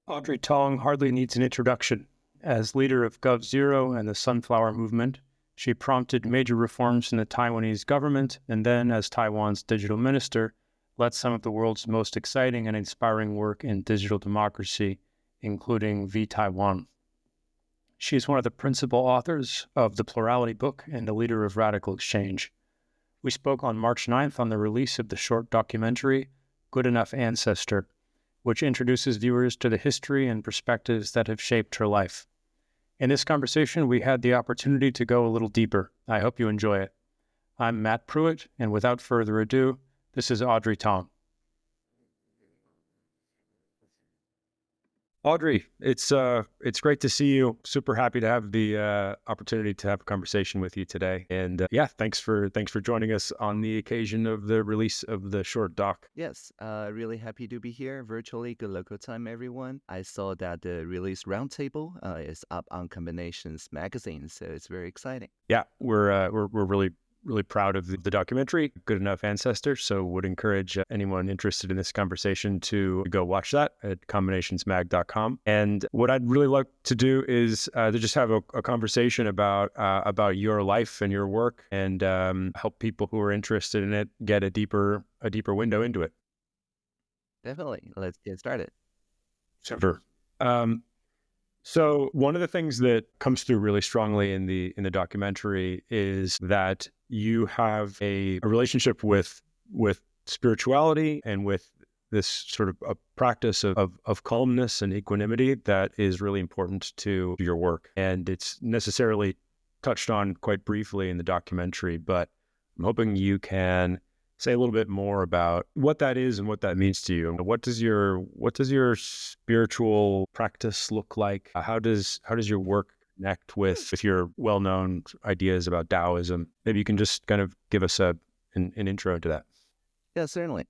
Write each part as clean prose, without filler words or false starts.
Audrey Tang hardly needs an introduction. As leader of GovZero and the Sunflower Movement, she prompted major reforms in the Taiwanese government, and then, as Taiwan's digital minister, led some of the world's most exciting and inspiring work in digital democracy, including V-Taiwan. She is one of the principal authors of the Plurality Book and the leader of Radical Exchange. We spoke on March 9th on the release of the short documentary, Good Enough Ancestor, which introduces viewers to the history and perspectives that have shaped her life. In this conversation, we had the opportunity to go a little deeper. I hope you enjoy it. I'm Matt Prewitt, and without further ado, this is Audrey Tang. Audrey, it's great to see you. Super happy to have the opportunity to have a conversation with you today. And thanks for joining us on the occasion of the release of the short doc. Yes, really happy to be here virtually. Good local time, everyone. I saw that the release roundtable is up on Combinations magazine, so it's very exciting. Yeah, we're really proud of the documentary, Good Enough Ancestor. So would encourage anyone interested in this conversation to go watch that at combinationsmag.com. And what I'd really like to do is to just have a conversation about your life and your work, and help people who are interested in it get a deeper window into it. Definitely. Let's get started. Super. So one of the things that comes through really strongly in the documentary is that you have a relationship with spirituality and with this sort of a practice of calmness and equanimity that is really important to your work. And it's necessarily touched on quite briefly in the documentary, but I'm hoping you can say a little bit more about what that is and what that means to you. What does your spiritual practice look like? How does your work connect with your well-known ideas about Daoism? Maybe you can just kind of give us an intro to that. Yeah, certainly.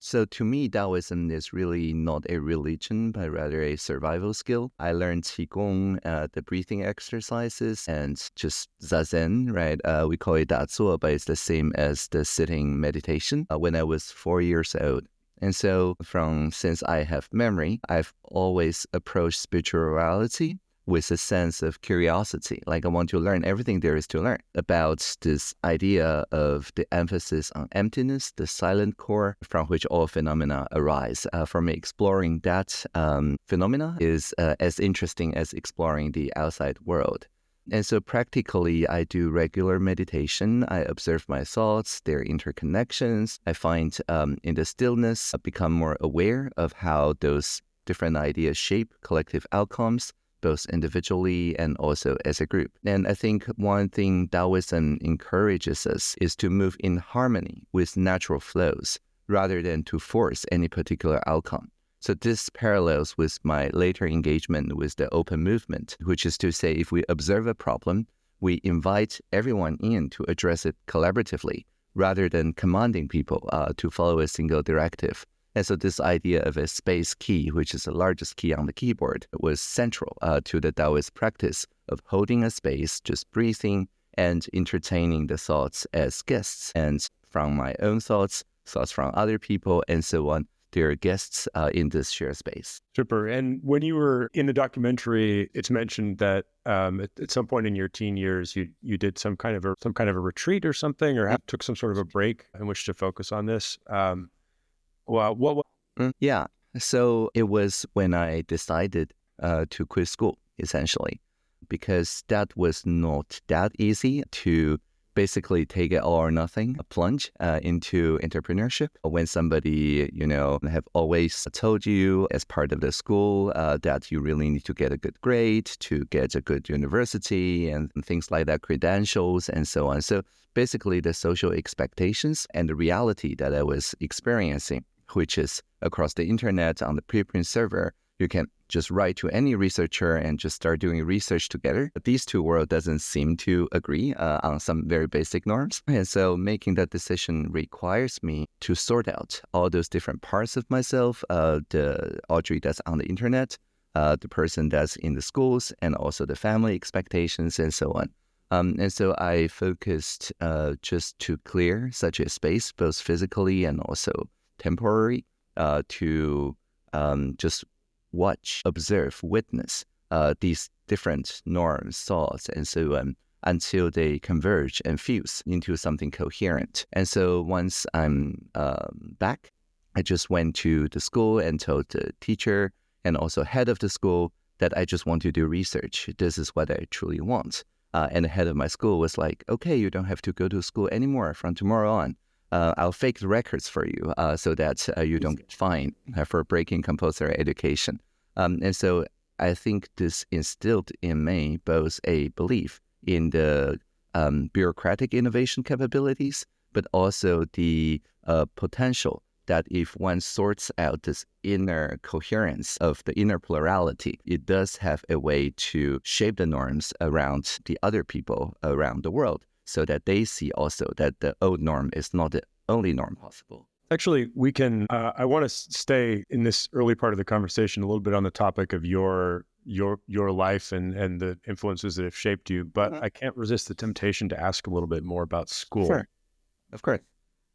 So to me, Daoism is really not a religion, but rather a survival skill. I learned Qigong, the breathing exercises, and just Zazen, right? We call it Dazuo, but it's the same as the sitting meditation when I was 4 years old. And so since I have memory, I've always approached spirituality with a sense of curiosity. Like I want to learn everything there is to learn about this idea of the emphasis on emptiness, the silent core from which all phenomena arise. For me, exploring that phenomena is as interesting as exploring the outside world. And so practically, I do regular meditation. I observe my thoughts, their interconnections. I find in the stillness, I become more aware of how those different ideas shape collective outcomes, both individually and also as a group. And I think one thing Daoism encourages us is to move in harmony with natural flows rather than to force any particular outcome. So this parallels with my later engagement with the open movement, which is to say, if we observe a problem, we invite everyone in to address it collaboratively rather than commanding people to follow a single directive. And so this idea of a space key, which is the largest key on the keyboard, was central to the Taoist practice of holding a space, just breathing and entertaining the thoughts as guests. And from my own thoughts from other people, and so on, they're guests in this shared space. Super. And when you were in the documentary, it's mentioned that at some point in your teen years, you did some kind of a retreat or something, or took some sort of a break in which to focus on this. Well, Yeah. So it was when I decided to quit school, essentially, because that was not that easy to basically take it all or nothing, a plunge into entrepreneurship. When somebody, have always told you as part of the school that you really need to get a good grade to get a good university and things like that, credentials and so on. So basically the social expectations and the reality that I was experiencing, which is across the internet on the preprint server, you can just write to any researcher and just start doing research together. But these two worlds doesn't seem to agree on some very basic norms. And so making that decision requires me to sort out all those different parts of myself, the Audrey that's on the internet, the person that's in the schools, and also the family expectations and so on. And so I focused just to clear such a space, both physically and also temporary, to just watch, observe, witness these different norms, thoughts, and so on until they converge and fuse into something coherent. And so once I'm back, I just went to the school and told the teacher and also head of the school that I just want to do research. This is what I truly want. And the head of my school was like, okay, you don't have to go to school anymore from tomorrow on. I'll fake the records for you so that you don't get fined for breaking compulsory education. And so I think this instilled in me both a belief in the bureaucratic innovation capabilities, but also the potential that if one sorts out this inner coherence of the inner plurality, it does have a way to shape the norms around the other people around the world so that they see also that the old norm is not the only norm possible. Actually, we can, I want to stay in this early part of the conversation a little bit on the topic of your life and the influences that have shaped you, but I can't resist the temptation to ask a little bit more about school. Sure, of course.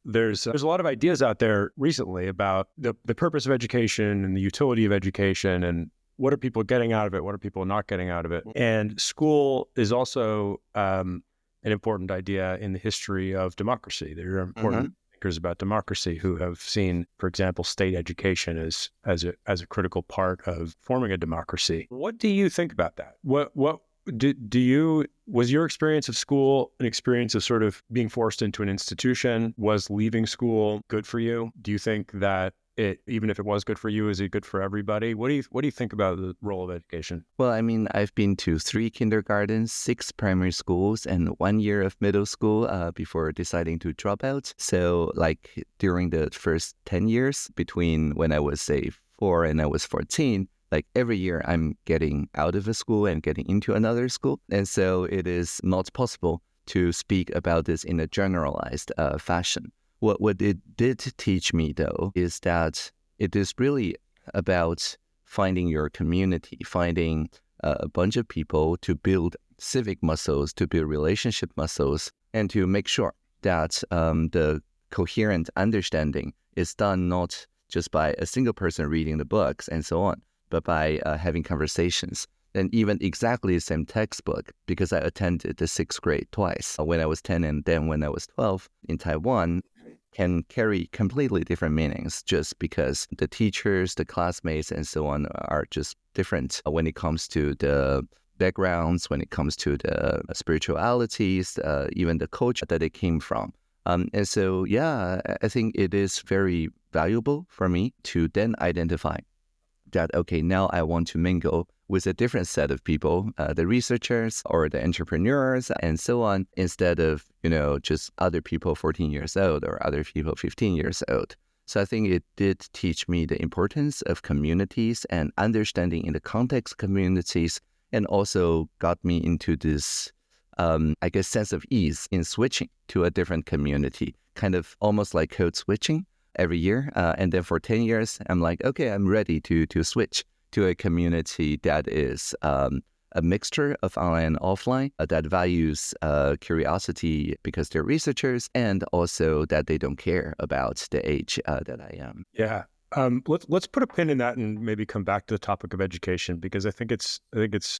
There's a lot of ideas out there recently about the purpose of education and the utility of education and what are people getting out of it, what are people not getting out of it. And school is also an important idea in the history of democracy. There are important thinkers about democracy who have seen, for example, state education as a critical part of forming a democracy. What do you think about that? Was your experience of school an experience of sort of being forced into an institution? Was leaving school good for you? Do you think that even if it was good for you, is it good for everybody? What do you think about the role of education? Well, I mean, I've been to 3 kindergartens, 6 primary schools, and 1 year of middle school before deciding to drop out. So like during the first 10 years between when I was, say, 4 and I was 14, like every year I'm getting out of a school and getting into another school. And so it is not possible to speak about this in a generalized fashion. What it did teach me, though, is that it is really about finding your community, finding a bunch of people to build civic muscles, to build relationship muscles, and to make sure that the coherent understanding is done not just by a single person reading the books and so on, but by having conversations. And even exactly the same textbook, because I attended the 6th grade twice, when I was 10 and then when I was 12 in Taiwan, can carry completely different meanings just because the teachers, the classmates, and so on are just different when it comes to the backgrounds, when it comes to the spiritualities, even the culture that they came from. And so, yeah, I think it is very valuable for me to then identify that, okay, now I want to mingle with a different set of people, the researchers or the entrepreneurs and so on, instead of, just other people 14 years old or other people 15 years old. So I think it did teach me the importance of communities and understanding in the context of communities, and also got me into this, sense of ease in switching to a different community, kind of almost like code switching every year. And then for 10 years, I'm like, okay, I'm ready to switch to a community that is a mixture of online and offline, that values curiosity because they're researchers, and also that they don't care about the age that I am. Yeah. Let's put a pin in that and maybe come back to the topic of education, because I think it's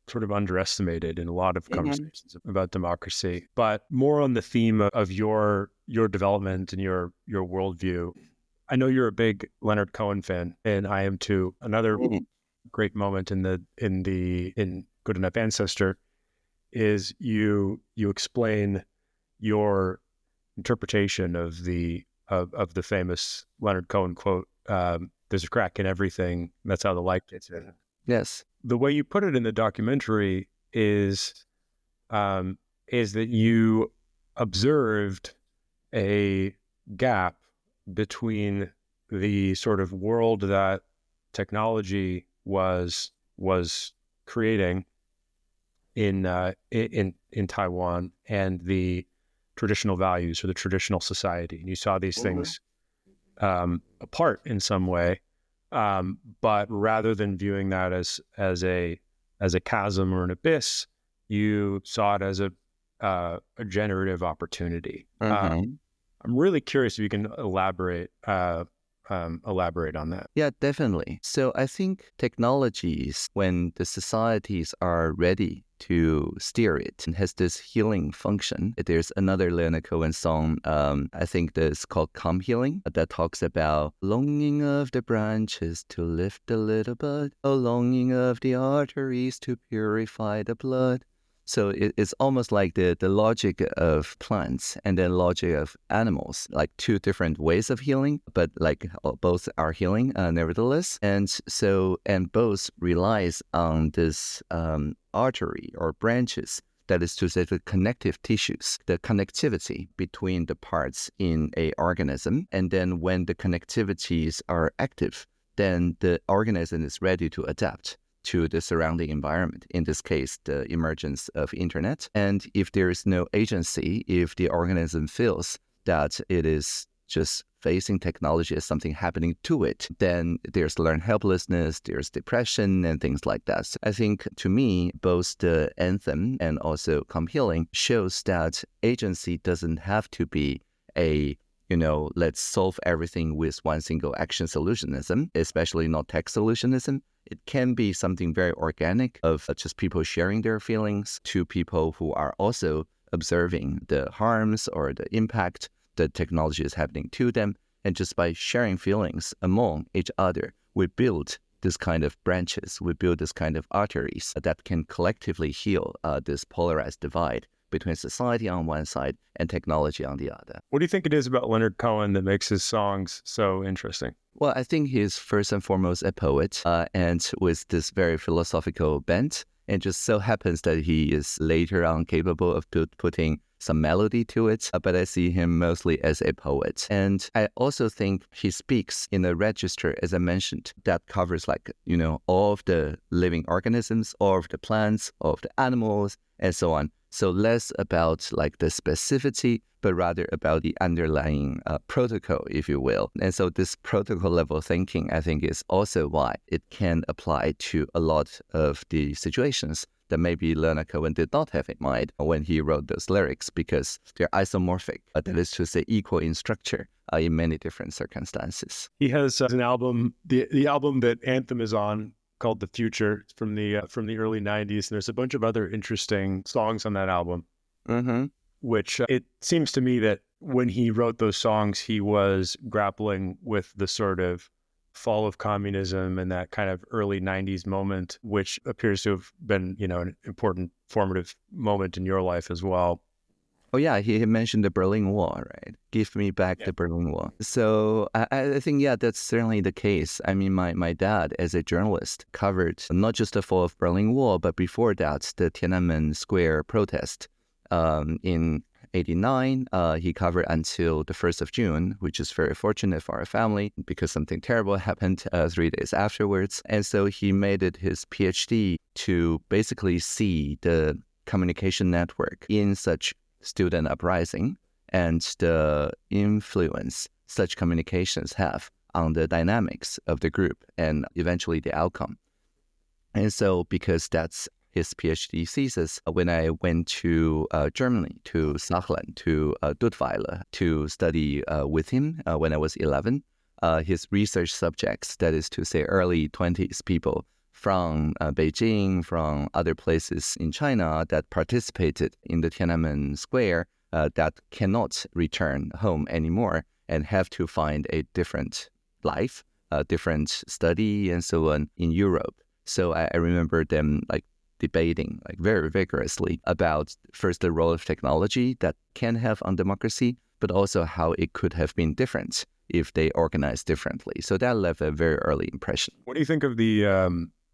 sort of underestimated in a lot of conversations about democracy. But more on the theme of your development and your worldview. I know you're a big Leonard Cohen fan, and I am too. Another great moment in Good Enough Ancestor is you explain your interpretation of the famous Leonard Cohen quote, "There's a crack in everything. That's how the light gets in." Yes. The way you put it in the documentary is that you observed a gap between the sort of world that technology was creating in Taiwan and the traditional values or the traditional society, and you saw these things apart in some way, but rather than viewing that as a chasm or an abyss, you saw it as a generative opportunity. I'm really curious if you can elaborate elaborate on that. Yeah, definitely. So I think technologies, when the societies are ready to steer it, and has this healing function. There's another Leonard Cohen song, I think that's called Calm Healing, that talks about longing of the branches to lift the little bud, a longing of the arteries to purify the blood. So it's almost like the logic of plants and then logic of animals, like two different ways of healing, but like both are healing nevertheless. And both relies on this artery or branches, that is to say the connective tissues, the connectivity between the parts in a organism. And then when the connectivities are active, then the organism is ready to adapt to the surrounding environment, in this case, the emergence of internet. And if there is no agency, if the organism feels that it is just facing technology as something happening to it, then there's learned helplessness, there's depression, and things like that. So I think, to me, both the anthem and also Calm Healing shows that agency doesn't have to be a let's solve everything with one single action solutionism, especially not tech solutionism. It can be something very organic of just people sharing their feelings to people who are also observing the harms or the impact that technology is happening to them. And just by sharing feelings among each other, we build this kind of branches, we build this kind of arteries that can collectively heal this polarized divide between society on one side and technology on the other. What do you think it is about Leonard Cohen that makes his songs so interesting? Well, I think he's first and foremost a poet, and with this very philosophical bent. And just so happens that he is later on capable of putting some melody to it, but I see him mostly as a poet. And I also think he speaks in a register, as I mentioned, that covers all of the living organisms, all of the plants, all of the animals, and so on. So less about the specificity, but rather about the underlying protocol, if you will. And so this protocol level thinking, I think, is also why it can apply to a lot of the situations that maybe Leonard Cohen did not have in mind when he wrote those lyrics, because they're isomorphic, that is to say equal in structure in many different circumstances. He has an album, the album that Anthem is on, called The Future. It's from the early 90s. And there's a bunch of other interesting songs on that album, which it seems to me that when he wrote those songs, he was grappling with the sort of fall of communism and that kind of early 90s moment, which appears to have been, an important formative moment in your life as well. Oh, yeah, he mentioned the Berlin Wall, right? Give me back the Berlin Wall. So I think, yeah, that's certainly the case. I mean, my dad, as a journalist, covered not just the fall of Berlin Wall, but before that, the Tiananmen Square protest in 1989. He covered until the 1st of June, which is very fortunate for our family because something terrible happened 3 days afterwards. And so he made it his PhD to basically see the communication network in such student uprising and the influence such communications have on the dynamics of the group and eventually the outcome. And so because that's his PhD thesis, when I went to Germany, to Saarland, to Duttweiler to study with him when I was 11, his research subjects, that is to say early 20s people from Beijing, from other places in China that participated in the Tiananmen Square that cannot return home anymore and have to find a different life, a different study, and so on in Europe. So I remember them debating very vigorously about first the role of technology that can have on democracy, but also how it could have been different if they organized differently. So that left a very early impression. What do you think of the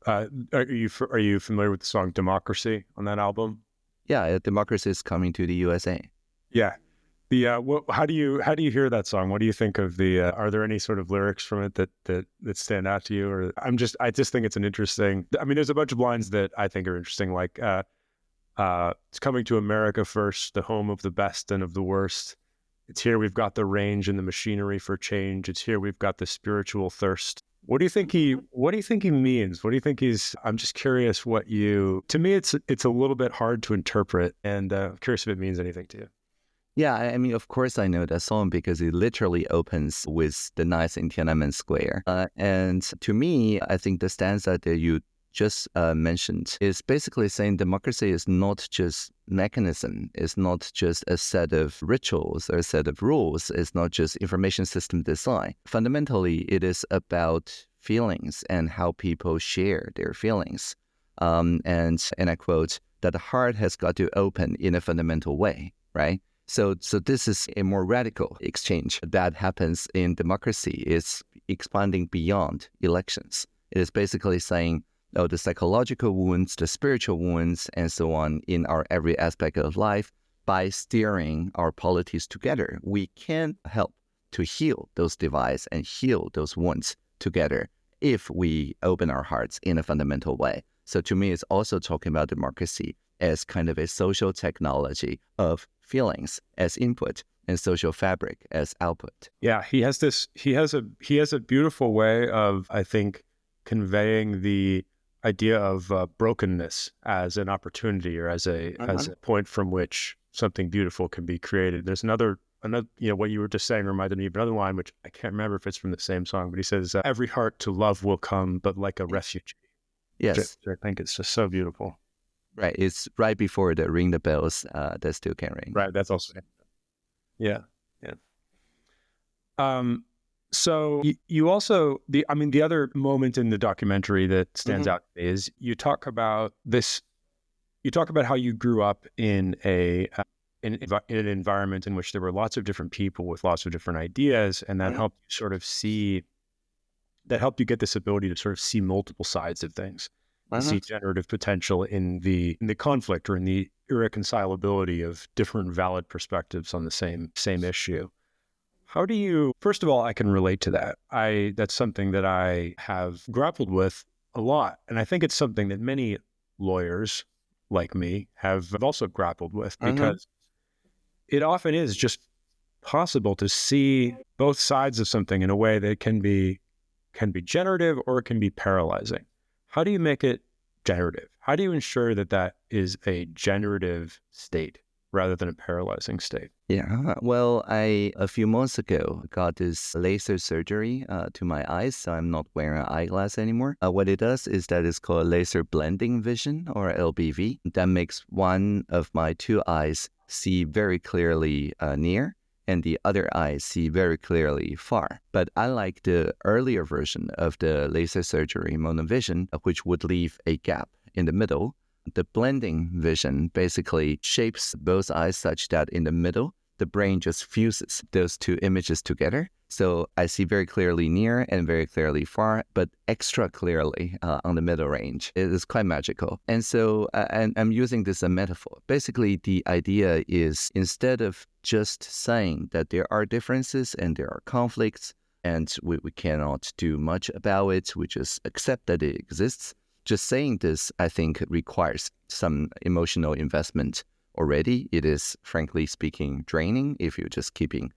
are you familiar with the song Democracy on that album? Yeah, Democracy is Coming to the USA. Yeah. How do you hear that song? What do you think of are there any sort of lyrics from it that stand out to you? Or I just think it's an interesting, there's a bunch of lines that I think are interesting, like it's coming to America first, the home of the best and of the worst. It's here we've got the range and the machinery for change. It's here we've got the spiritual thirst. What do you think he means? What do you think I'm just curious to me, it's a little bit hard to interpret, and I'm curious if it means anything to you. Yeah, I mean, of course I know that song because it literally opens with the nights in Tiananmen Square. And to me, I think the stanza that you just mentioned is basically saying democracy is not just mechanism, it's not just a set of rituals or a set of rules, it's not just information system design. Fundamentally, it is about feelings and how people share their feelings. And I quote, that the heart has got to open in a fundamental way, right? So this is a more radical exchange that happens in democracy. It's expanding beyond elections. It is basically saying, oh, the psychological wounds, the spiritual wounds, and so on in our every aspect of life, by steering our polities together, we can help to heal those divides and heal those wounds together if we open our hearts in a fundamental way. So to me, it's also talking about democracy as kind of a social technology of feelings as input and social fabric as output. Yeah, he has a beautiful way of, I think, conveying the idea of brokenness as an opportunity or as a point from which something beautiful can be created. There's another, what you were just saying reminded me of another line, which I can't remember if it's from the same song, but he says, every heart to love will come, but like a refugee. Yes. Which I think it's just so beautiful. Right. It's right before the ring the bells that still can ring. Right. That's also, yeah. So you also, the other moment in the documentary that stands out to me is you talk about how you grew up in in an environment in which there were lots of different people with lots of different ideas, and that helped you sort of get this ability to sort of see multiple sides of things, see generative potential in the conflict or in the irreconcilability of different valid perspectives on the same issue. How do you, first of all, I can relate to that. That's something that I have grappled with a lot. And I think it's something that many lawyers like me have also grappled with, because it often is just possible to see both sides of something in a way that can be generative or it can be paralyzing. How do you make it generative? How do you ensure that is a generative state rather than a paralyzing state? Yeah, well, a few months ago got this laser surgery to my eyes, so I'm not wearing an eyeglass anymore. What it does is that it's called laser blending vision, or LBV. That makes one of my two eyes see very clearly near, and the other eye see very clearly far. But unlike the earlier version of the laser surgery monovision, which would leave a gap in the middle, the blending vision basically shapes both eyes such that in the middle, the brain just fuses those two images together. So I see very clearly near and very clearly far, but extra clearly on the middle range. It is quite magical. And so I'm using this as a metaphor. Basically, the idea is, instead of just saying that there are differences and there are conflicts and we cannot do much about it, we just accept that it exists. Just saying this, I think, requires some emotional investment already. It is, frankly speaking, draining if you're just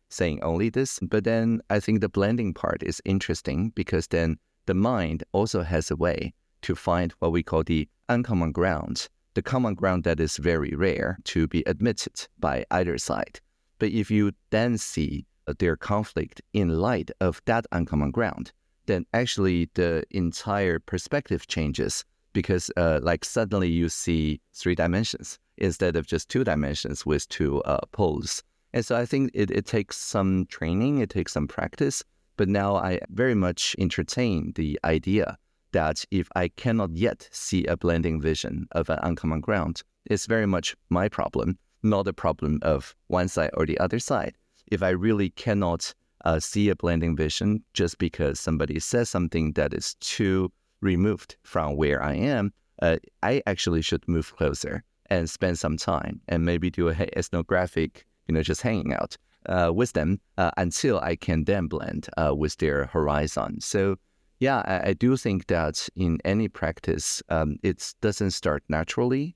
saying only this. But then I think the blending part is interesting, because then the mind also has a way to find what we call the uncommon ground, the common ground that is very rare to be admitted by either side. But if you then see their conflict in light of that uncommon ground, then actually the entire perspective changes, because like suddenly you see 3 dimensions instead of just 2 dimensions with 2 poles. And so I think it takes some training, it takes some practice, but now I very much entertain the idea that if I cannot yet see a blending vision of an uncommon ground, it's very much my problem, not a problem of one side or the other side. If I really cannot see a blending vision just because somebody says something that is too removed from where I am, I actually should move closer and spend some time and maybe do a ethnographic, just hanging out with them until I can then blend with their horizon. So yeah, I do think that in any practice, it doesn't start naturally.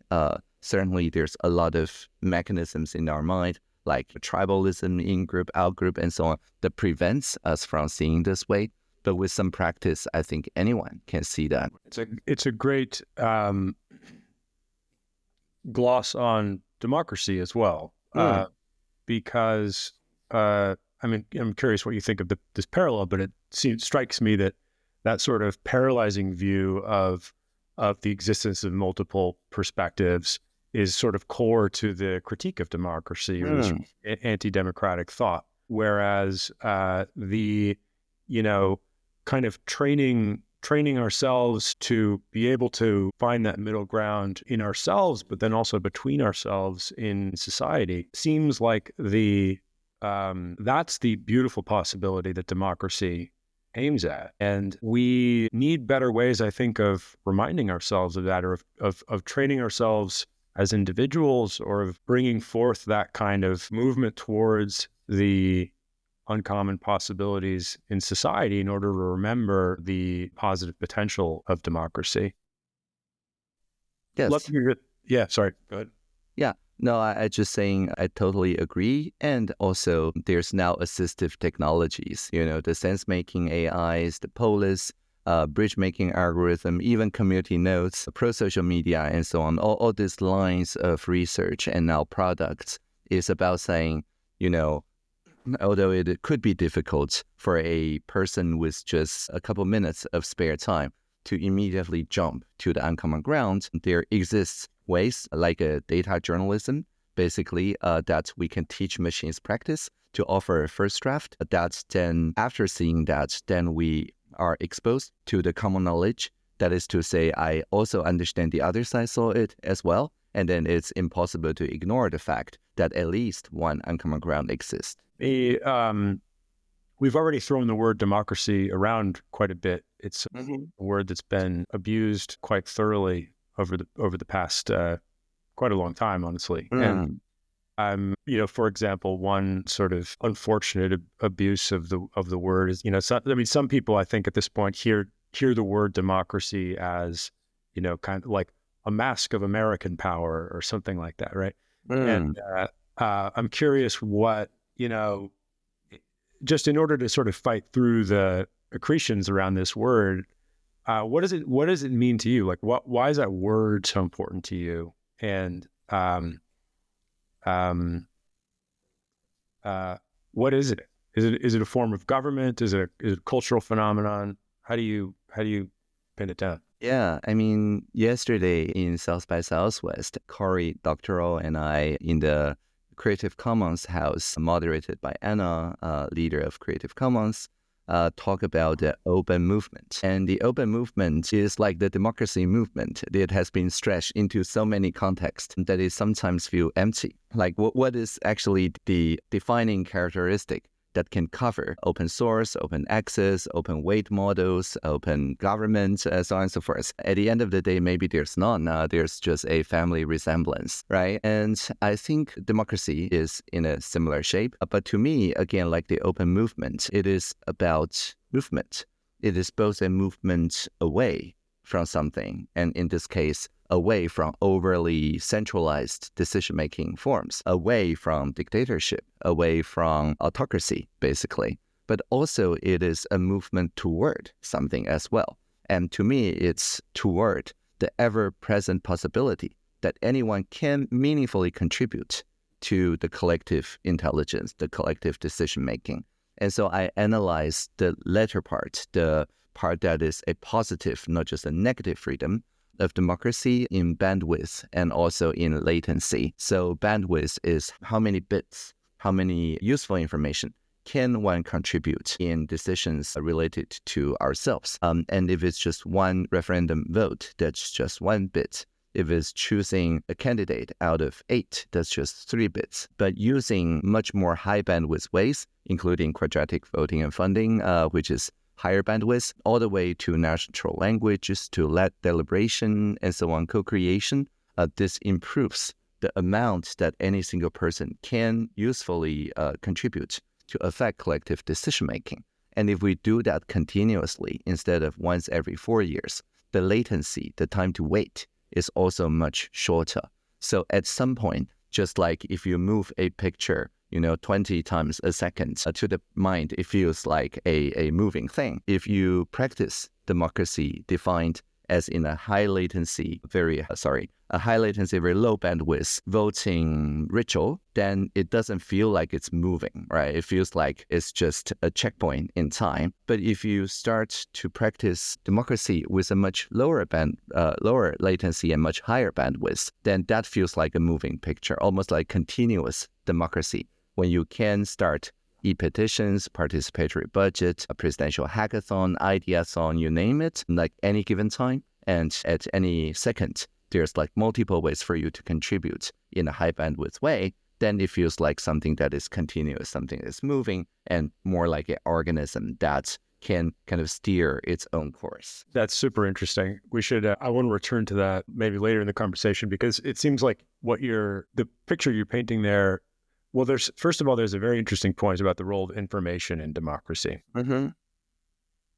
Certainly there's a lot of mechanisms in our mind, like tribalism, in-group, out-group, and so on, that prevents us from seeing this way. But with some practice, I think anyone can see that. It's a great gloss on democracy as well. because I'm curious what you think of this parallel, but it strikes me that sort of paralyzing view of the existence of multiple perspectives is sort of core to the critique of democracy or this anti-democratic thought. Whereas the kind of training ourselves to be able to find that middle ground in ourselves, but then also between ourselves in society, seems like that's the beautiful possibility that democracy aims at. And we need better ways, I think, of reminding ourselves of that, or of training ourselves as individuals, or of bringing forth that kind of movement towards the uncommon possibilities in society in order to remember the positive potential of democracy. Yes. Love to hear it. Yeah, sorry, go ahead. Yeah. No, I just saying I totally agree. And also there's now assistive technologies, the sense-making AIs, the polis, bridge-making algorithm, even community nodes, pro-social media, and so on. All these lines of research and now products is about saying, although it could be difficult for a person with just a couple minutes of spare time to immediately jump to the uncommon ground, there exists ways like data journalism, basically, that we can teach machines practice to offer a first draft. That then, after seeing that, then we are exposed to the common knowledge. That is to say, I also understand the other side saw it as well. And then it's impossible to ignore the fact that at least one uncommon ground exists. We've already thrown the word democracy around quite a bit. It's a word that's been abused quite thoroughly over the past quite a long time, honestly. And for example, one sort of unfortunate abuse of the word is, some people I think at this point hear the word democracy as, kind of like a mask of American power or something like that, right? And I'm curious what, just in order to sort of fight through the accretions around this word, what does it mean to you? Like, why is that word so important to you? And what is it? Is it a form of government? Is it a cultural phenomenon? How do you pin it down? Yeah, yesterday in South by Southwest, Cory Doctorow and I in the Creative Commons house, moderated by Anna, leader of Creative Commons, talk about the open movement. And the open movement is like the democracy movement. It has been stretched into so many contexts that it sometimes feels empty. Like what is actually the defining characteristic that can cover open source, open access, open weight models, open government, so on and so forth. At the end of the day, maybe there's none. There's just a family resemblance, right? And I think democracy is in a similar shape. But to me, again, like the open movement, it is about movement. It is both a movement away from something, and in this case, away from overly centralized decision-making forms, away from dictatorship, away from autocracy, basically. But also it is a movement toward something as well. And to me, it's toward the ever-present possibility that anyone can meaningfully contribute to the collective intelligence, the collective decision-making. And so I analyze the latter part, the part that is a positive, not just a negative freedom, of democracy in bandwidth and also in latency. So bandwidth is how many bits, how many useful information can one contribute in decisions related to ourselves. And if it's just one referendum vote, that's just 1 bit. If it's choosing a candidate out of 8, that's just 3 bits. But using much more high bandwidth ways, including quadratic voting and funding, which is higher bandwidth, all the way to natural languages, to deliberation, and so on, co-creation. This improves the amount that any single person can usefully contribute to affect collective decision-making. And if we do that continuously instead of once every 4 years, the latency, the time to wait, is also much shorter. So at some point, just like if you move a picture 20 times a second, to the mind, it feels like a moving thing. If you practice democracy defined as in a high latency, very low bandwidth voting ritual, then it doesn't feel like it's moving, right? It feels like it's just a checkpoint in time. But if you start to practice democracy with a much lower latency and much higher bandwidth, then that feels like a moving picture, almost like continuous democracy, when you can start e-petitions, participatory budget, a presidential hackathon, ideathon, you name it, like any given time. And at any second, there's like multiple ways for you to contribute in a high bandwidth way. Then it feels like something that is continuous, something that's moving, and more like an organism that can kind of steer its own course. That's super interesting. We should, I want to return to that maybe later in the conversation, because it seems like the picture you're painting there. Well, first of all, there's a very interesting point about the role of information in democracy,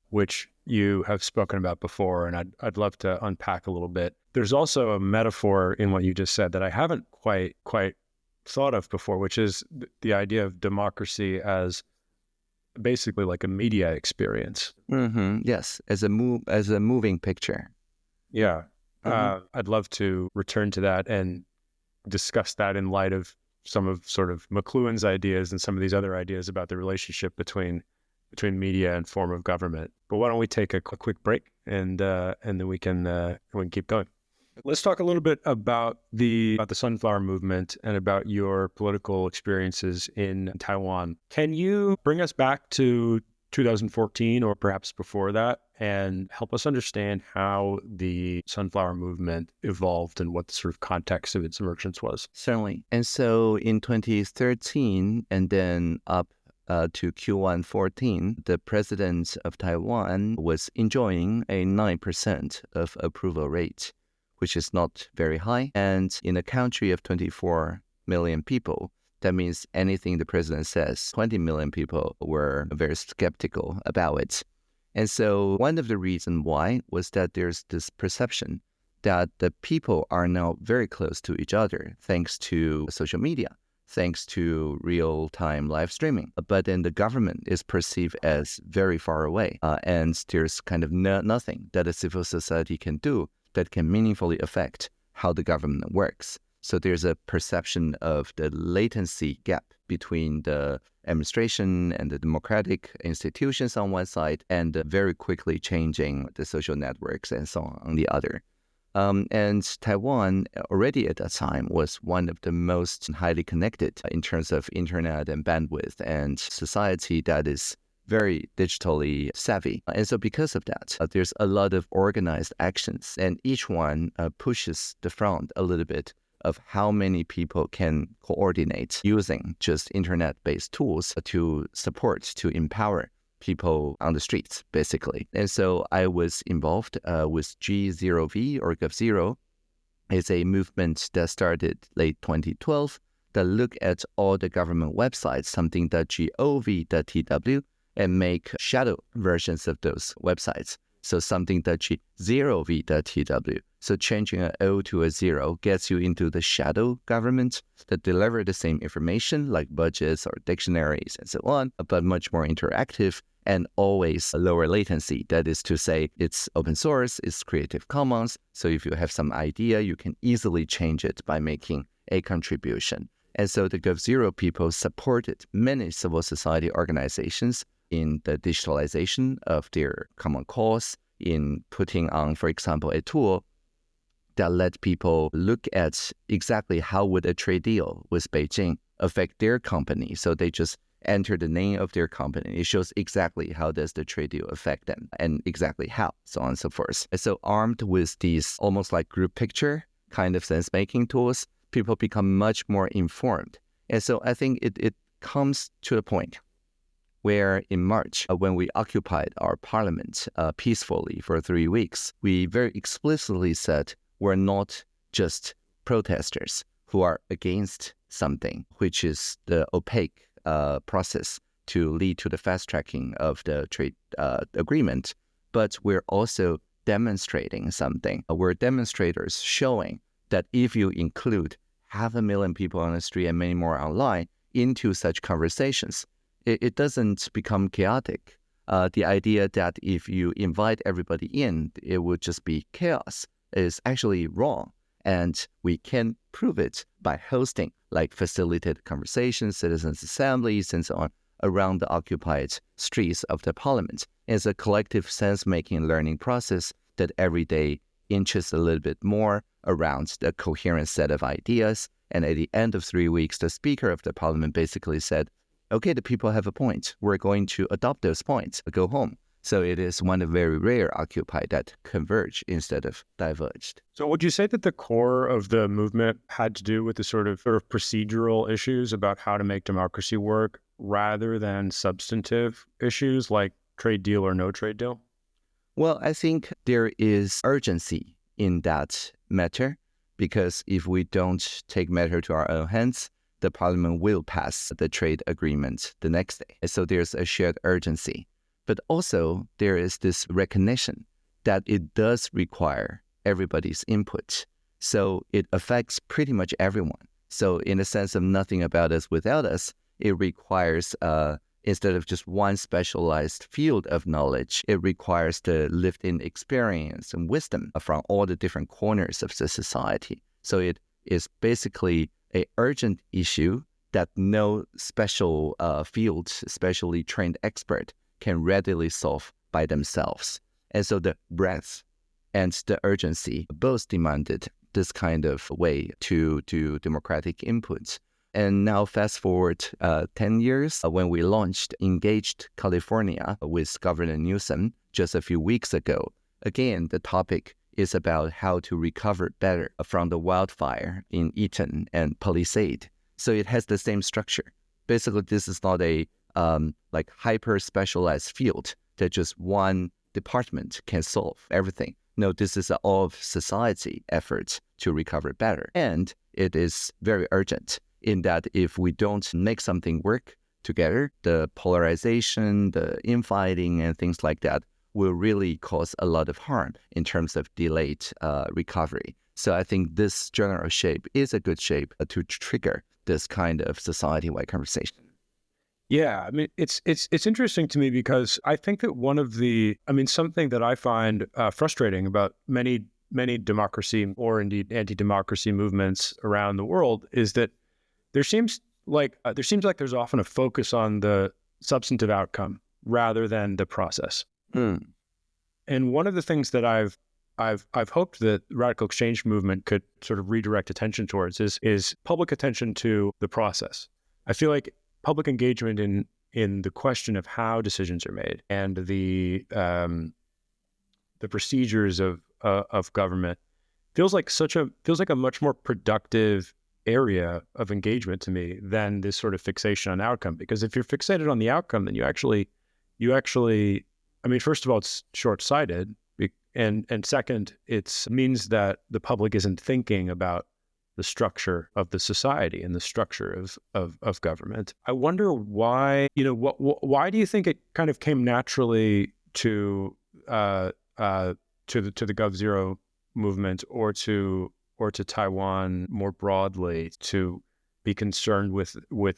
which you have spoken about before, and I'd love to unpack a little bit. There's also a metaphor in what you just said that I haven't quite thought of before, which is the idea of democracy as basically like a media experience. Yes, as a moving picture. Yeah, I'd love to return to that and discuss that in light of some of sort of McLuhan's ideas and some of these other ideas about the relationship between media and form of government. But why don't we take a quick break and then we can keep going. Let's talk a little bit about the Sunflower Movement and about your political experiences in Taiwan. Can you bring us back to 2014 or perhaps before that and help us understand how the Sunflower Movement evolved and what the sort of context of its emergence was? Certainly. And so in 2013 and then up to Q1 14, the president of Taiwan was enjoying a 9% of approval rate, which is not very high. And in a country of 24 million people, that means anything the president says, 20 million people were very skeptical about it. And so one of the reasons why was that there's this perception that the people are now very close to each other thanks to social media, thanks to real-time live streaming. But then the government is perceived as very far away, and there's kind of nothing that a civil society can do that can meaningfully affect how the government works. So there's a perception of the latency gap between the administration and the democratic institutions on one side and very quickly changing the social networks and so on the other. And Taiwan already at that time was one of the most highly connected in terms of internet and bandwidth and society that is very digitally savvy. And so because of that, there's a lot of organized actions, and each one pushes the front a little bit of how many people can coordinate using just internet-based tools to support, to empower people on the streets, basically. And so I was involved with G0V or Gov0. It's a movement that started late 2012 that look at all the government websites, something that gov.tw, and make shadow versions of those websites. So something that G0V.tw. So changing an O to a 0 gets you into the shadow government that deliver the same information like budgets or dictionaries and so on, but much more interactive and always a lower latency. That is to say, it's open source, it's Creative Commons. So if you have some idea, you can easily change it by making a contribution. And so the Gov0 people supported many civil society organizations in the digitalization of their common cause, in putting on, for example, a tool that let people look at exactly how would a trade deal with Beijing affect their company. So they just enter the name of their company. It shows exactly how does the trade deal affect them and exactly how, so on and so forth. And so armed with these almost like group picture kind of sense-making tools, people become much more informed. And so I think it comes to a point where in March, when we occupied our parliament peacefully for 3 weeks, we very explicitly said we're not just protesters who are against something, which is the opaque process to lead to the fast-tracking of the trade agreement, but we're also demonstrating something. We're demonstrators showing that if you include 500,000 people on the street and many more online into such conversations, it doesn't become chaotic. The idea that if you invite everybody in, it would just be chaos is actually wrong. And we can prove it by hosting like facilitated conversations, citizens' assemblies, and so on around the occupied streets of the parliament. It's a collective sense-making learning process that every day inches a little bit more around the coherent set of ideas. And at the end of 3 weeks, the Speaker of the Parliament basically said, okay, the people have a point. We're going to adopt those points, go home. So it is one of very rare Occupy that converge instead of diverged. So would you say that the core of the movement had to do with the sort of procedural issues about how to make democracy work rather than substantive issues like trade deal or no trade deal? Well, I think there is urgency in that matter, because if we don't take matter to our own hands, the parliament will pass the trade agreement the next day. So there's a shared urgency. But also there is this recognition that it does require everybody's input. So it affects pretty much everyone. So in a sense of nothing about us without us, it requires, instead of just one specialized field of knowledge, it requires the lived-in experience and wisdom from all the different corners of the society. So it is basically an urgent issue that no special field, specially trained expert can readily solve by themselves. And so the breadth and the urgency both demanded this kind of way to do democratic inputs. And now fast forward 10 years, when we launched Engaged California with Governor Newsom just a few weeks ago. Again, the topic is about how to recover better from the wildfire in Eaton and Palisade. So it has the same structure. Basically, this is not a like hyper-specialized field that just one department can solve everything. No, this is an all-of-society effort to recover better. And it is very urgent in that if we don't make something work together, the polarization, the infighting, and things like that will really cause a lot of harm in terms of delayed recovery. So I think this general shape is a good shape to trigger this kind of society-wide conversation. Yeah, I mean, it's interesting to me because I think that something that I find frustrating about many democracy or indeed anti-democracy movements around the world is that there seems like there's often a focus on the substantive outcome rather than the process. And one of the things that I've hoped that the radical exchange movement could sort of redirect attention towards is public attention to the process. I feel like public engagement in the question of how decisions are made and the procedures of government feels like a much more productive area of engagement to me than this sort of fixation on outcome. Because if you're fixated on the outcome, then you actually, I mean, first of all, it's short-sighted, and second, it means that the public isn't thinking about the structure of the society and the structure of government. I wonder why, why do you think it kind of came naturally to the Gov Zero movement or to Taiwan more broadly to be concerned with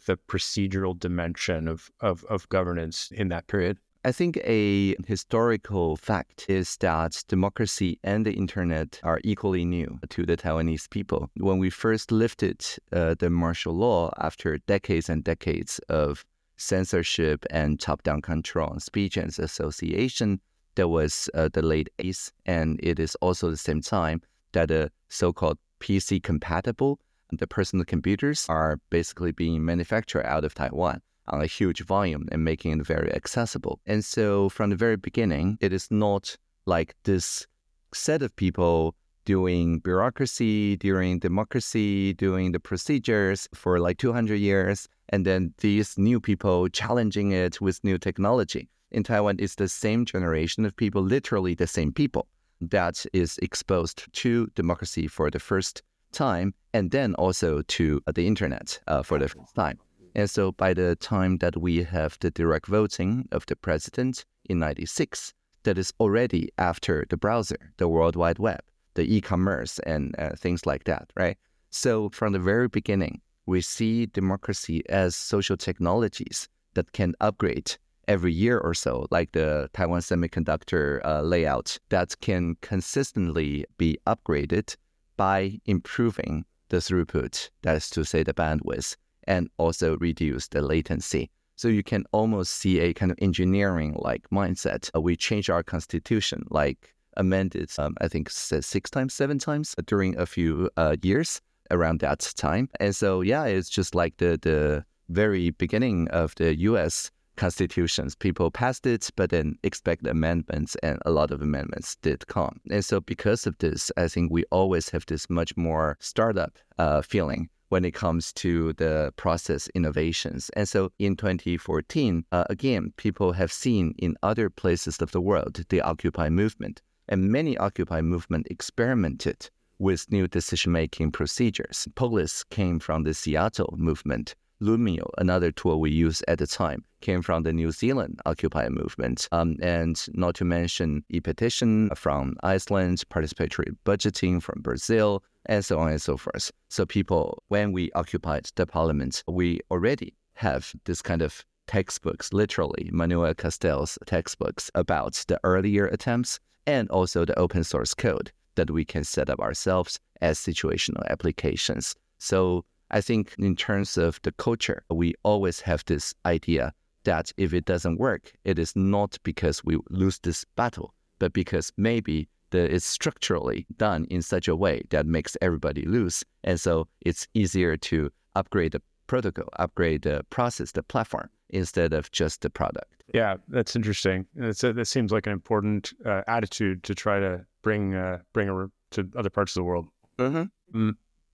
the procedural dimension of governance in that period? I think a historical fact is that democracy and the internet are equally new to the Taiwanese people. When we first lifted the martial law after decades and decades of censorship and top-down control on speech and association, there was the late 80s, and it is also the same time that the so-called PC compatible, the personal computers are basically being manufactured out of Taiwan on a huge volume and making it very accessible. And so from the very beginning, it is not like this set of people doing bureaucracy, doing democracy, doing the procedures for like 200 years, and then these new people challenging it with new technology. In Taiwan, it's the same generation of people, literally the same people, that is exposed to democracy for the first time, and then also to the internet for the first time. And so by the time that we have the direct voting of the president in 96, that is already after the browser, the World Wide Web, the e-commerce and things like that, right? So from the very beginning, we see democracy as social technologies that can upgrade every year or so, like the Taiwan semiconductor layout, that can consistently be upgraded by improving the throughput, that is to say the bandwidth, and also reduce the latency. So you can almost see a kind of engineering-like mindset. We changed our constitution, like amended, I think 6 times, 7 times during a few years around that time. And so, yeah, it's just like the very beginning of the U.S. constitutions. People passed it, but then expect amendments, and a lot of amendments did come. And so because of this, I think we always have this much more startup feeling when it comes to the process innovations. And so in 2014, again, people have seen in other places of the world the Occupy movement, and many Occupy movement experimented with new decision-making procedures. Polis came from the Seattle movement. Lumio, another tool we used at the time, came from the New Zealand Occupy movement. And not to mention e-petition from Iceland, participatory budgeting from Brazil, and so on and so forth. So people, when we occupied the parliament, we already have this kind of textbooks, literally Manuel Castell's textbooks about the earlier attempts, and also the open source code that we can set up ourselves as situational applications. So I think in terms of the culture, we always have this idea that if it doesn't work, it is not because we lose this battle, but because maybe it's structurally done in such a way that makes everybody lose. And so it's easier to upgrade the protocol, upgrade the process, the platform, instead of just the product. Yeah, that's interesting. That seems like an important attitude to try to bring to other parts of the world. Mm-hmm.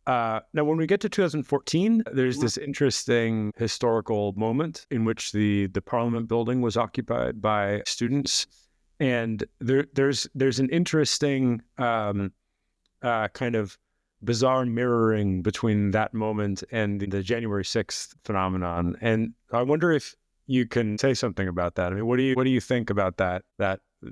Now, when we get to 2014, there's this interesting historical moment in which the Parliament building was occupied by students, and there's an interesting kind of bizarre mirroring between that moment and the January 6th phenomenon. And I wonder if you can say something about that. I mean, what do you think about that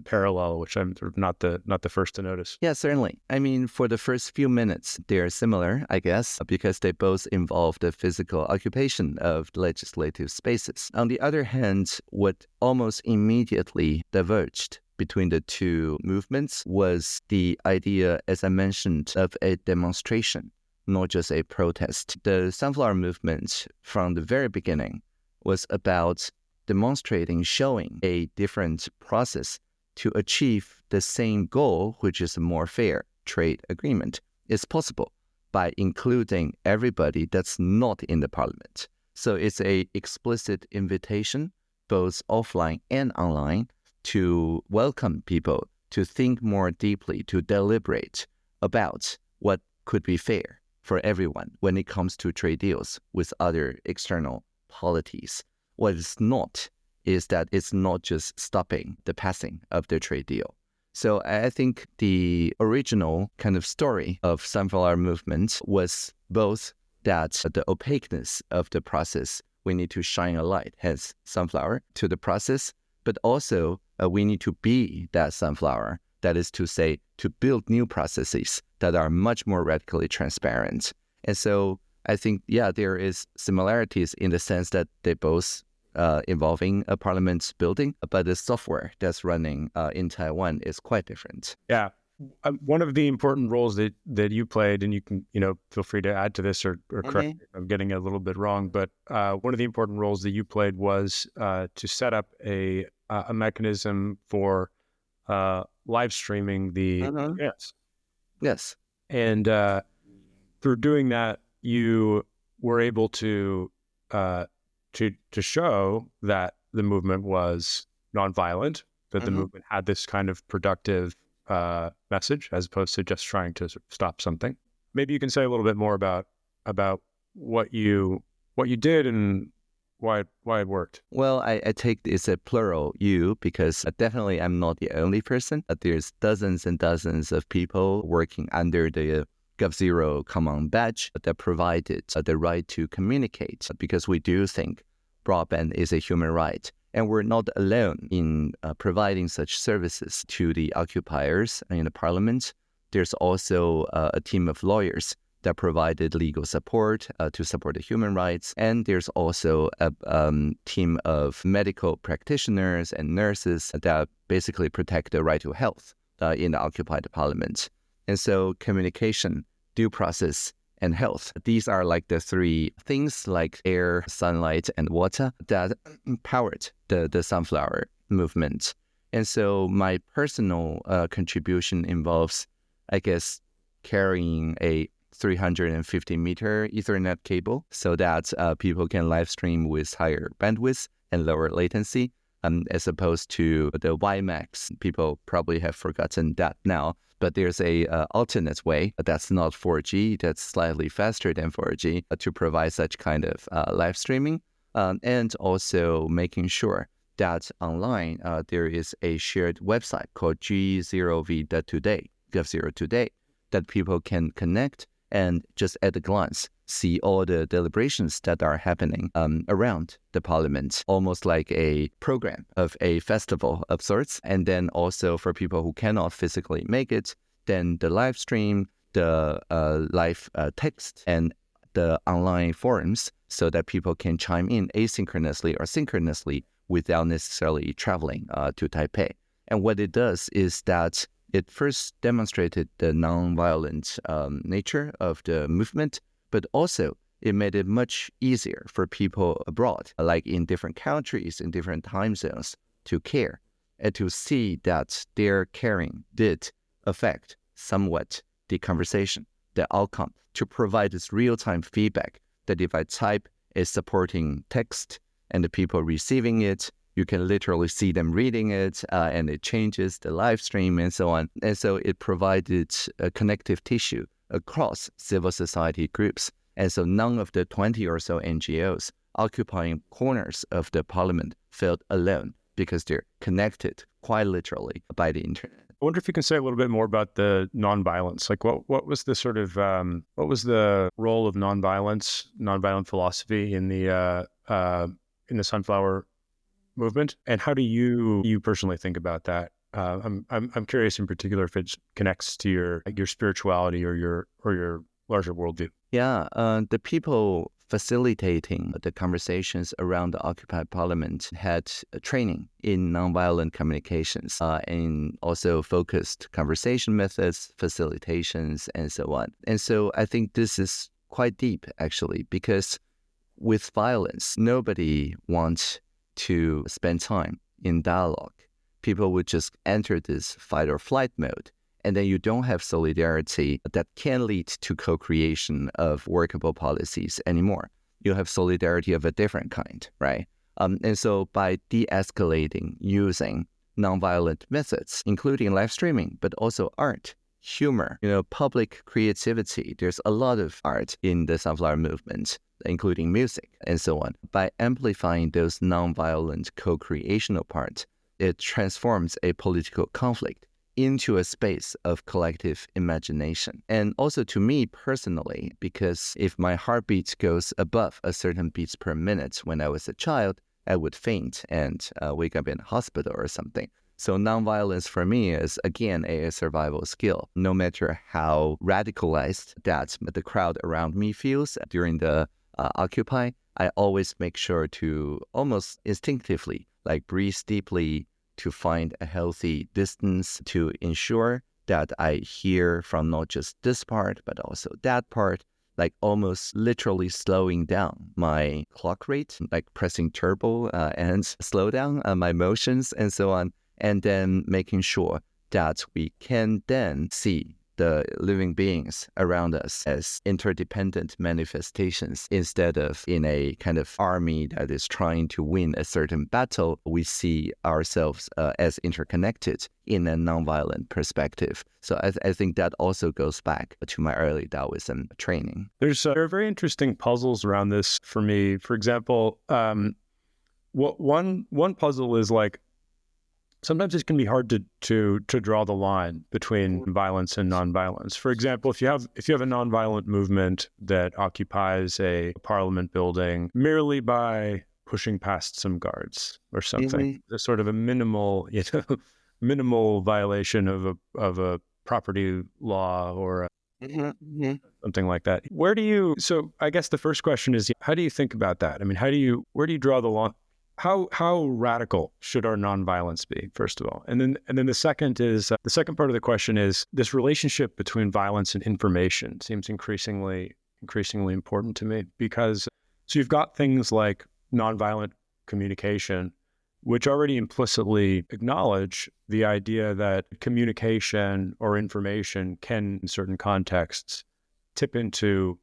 parallel, which I'm sort of not the first to notice? Yeah, certainly. I mean, for the first few minutes, they're similar, I guess, because they both involve the physical occupation of legislative spaces. On the other hand, what almost immediately diverged between the two movements was the idea, as I mentioned, of a demonstration, not just a protest. The Sunflower movement, from the very beginning, was about demonstrating, showing a different process to achieve the same goal, which is a more fair trade agreement, is possible by including everybody that's not in the parliament. So it's a explicit invitation, both offline and online, to welcome people to think more deeply, to deliberate about what could be fair for everyone when it comes to trade deals with other external polities. What is not is that it's not just stopping the passing of the trade deal. So I think the original kind of story of Sunflower movement was both that the opaqueness of the process, we need to shine a light, hence sunflower, to the process, but also we need to be that sunflower, that is to say, to build new processes that are much more radically transparent. And so I think, yeah, there is similarities in the sense that they both involving a parliament building, but the software that's running in Taiwan is quite different. Yeah. One of the important roles that you played, and you can, feel free to add to this or correct me if I'm getting it a little bit wrong, but one of the important roles that you played was to set up a mechanism for live streaming the events. Yes. And through doing that, you were able to show that the movement was nonviolent, that the movement had this kind of productive message, as opposed to just trying to stop something. Maybe you can say a little bit more about what you did and why it worked. Well, I take it's a plural you, because definitely I'm not the only person. There's dozens and dozens of people working under the GovZero common badge that provided the right to communicate, because we do think broadband is a human right. And we're not alone in providing such services to the occupiers in the parliament. There's also a team of lawyers that provided legal support to support the human rights. And there's also a team of medical practitioners and nurses that basically protect the right to health in the occupied parliament. And so communication, due process, and health. These are like the three things like air, sunlight, and water that powered the sunflower movement. And so my personal contribution involves, I guess, carrying a 350-meter Ethernet cable so that people can live stream with higher bandwidth and lower latency, as opposed to the WiMAX. People probably have forgotten that now. But there's a alternate way that's not 4G, that's slightly faster than 4G to provide such kind of live streaming, and also making sure that online there is a shared website called G0V.today, Gov0 Today, that people can connect and just at a glance see all the deliberations that are happening around the parliament, almost like a program of a festival of sorts. And then also for people who cannot physically make it, then the live stream, the live text, and the online forums so that people can chime in asynchronously or synchronously without necessarily traveling to Taipei. And what it does is that it first demonstrated the non-violent nature of the movement, but also it made it much easier for people abroad, like in different countries, in different time zones, to care and to see that their caring did affect somewhat the conversation, the outcome, to provide this real-time feedback that if I type a supporting text and the people receiving it, you can literally see them reading it, and it changes the live stream and so on. And so it provided a connective tissue across civil society groups. And so none of the 20 or so NGOs occupying corners of the parliament felt alone because they're connected quite literally by the internet. I wonder if you can say a little bit more about the nonviolence. Like, what was the sort of what was the role of nonviolent philosophy in the sunflower movement, and how do you personally think about that? I'm curious in particular if it connects to your spirituality or your larger worldview. Yeah, the people facilitating the conversations around the occupied parliament had training in nonviolent communications and also focused conversation methods, facilitations, and so on. And so I think this is quite deep, actually, because with violence, nobody wants to spend time in dialogue. People would just enter this fight or flight mode. And then you don't have solidarity that can lead to co-creation of workable policies anymore. You have solidarity of a different kind, right? And so by de-escalating using nonviolent methods, including live streaming, but also art, humor, public creativity, there's a lot of art in the sunflower movement, including music and so on. By amplifying those nonviolent co-creational parts, it transforms a political conflict into a space of collective imagination. And also to me personally, because if my heartbeat goes above a certain beats per minute when I was a child, I would faint and wake up in a hospital or something. So nonviolence for me is, again, a survival skill. No matter how radicalized that the crowd around me feels during the Occupy, I always make sure to almost instinctively breathe deeply, to find a healthy distance, to ensure that I hear from not just this part, but also that part, almost literally slowing down my clock rate, pressing turbo and slow down my motions and so on, and then making sure that we can then see the living beings around us as interdependent manifestations instead of in a kind of army that is trying to win a certain battle. We see ourselves as interconnected in a nonviolent perspective. So I think that also goes back to my early Daoism training. There are very interesting puzzles around this for me. For example, one puzzle is sometimes it can be hard to draw the line between violence and nonviolence. For example, if you have a nonviolent movement that occupies a parliament building merely by pushing past some guards or something, there's sort of a minimal violation of a property law or something like that. So I guess the first question is, how do you think about that? I mean, where do you draw the line? How radical should our nonviolence be, first of all? And then the second is, the second part of the question is, this relationship between violence and information seems increasingly important to me, because so you've got things like nonviolent communication, which already implicitly acknowledge the idea that communication or information can, in certain contexts, tip into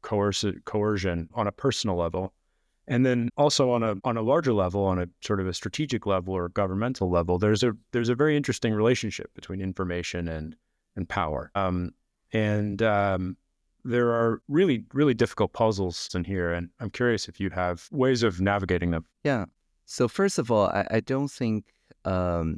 coercion on a personal level. And then also on a larger level, on a sort of a strategic level or governmental level, there's a very interesting relationship between information and power. There are really, really difficult puzzles in here, and I'm curious if you have ways of navigating them. Yeah. So first of all, I don't think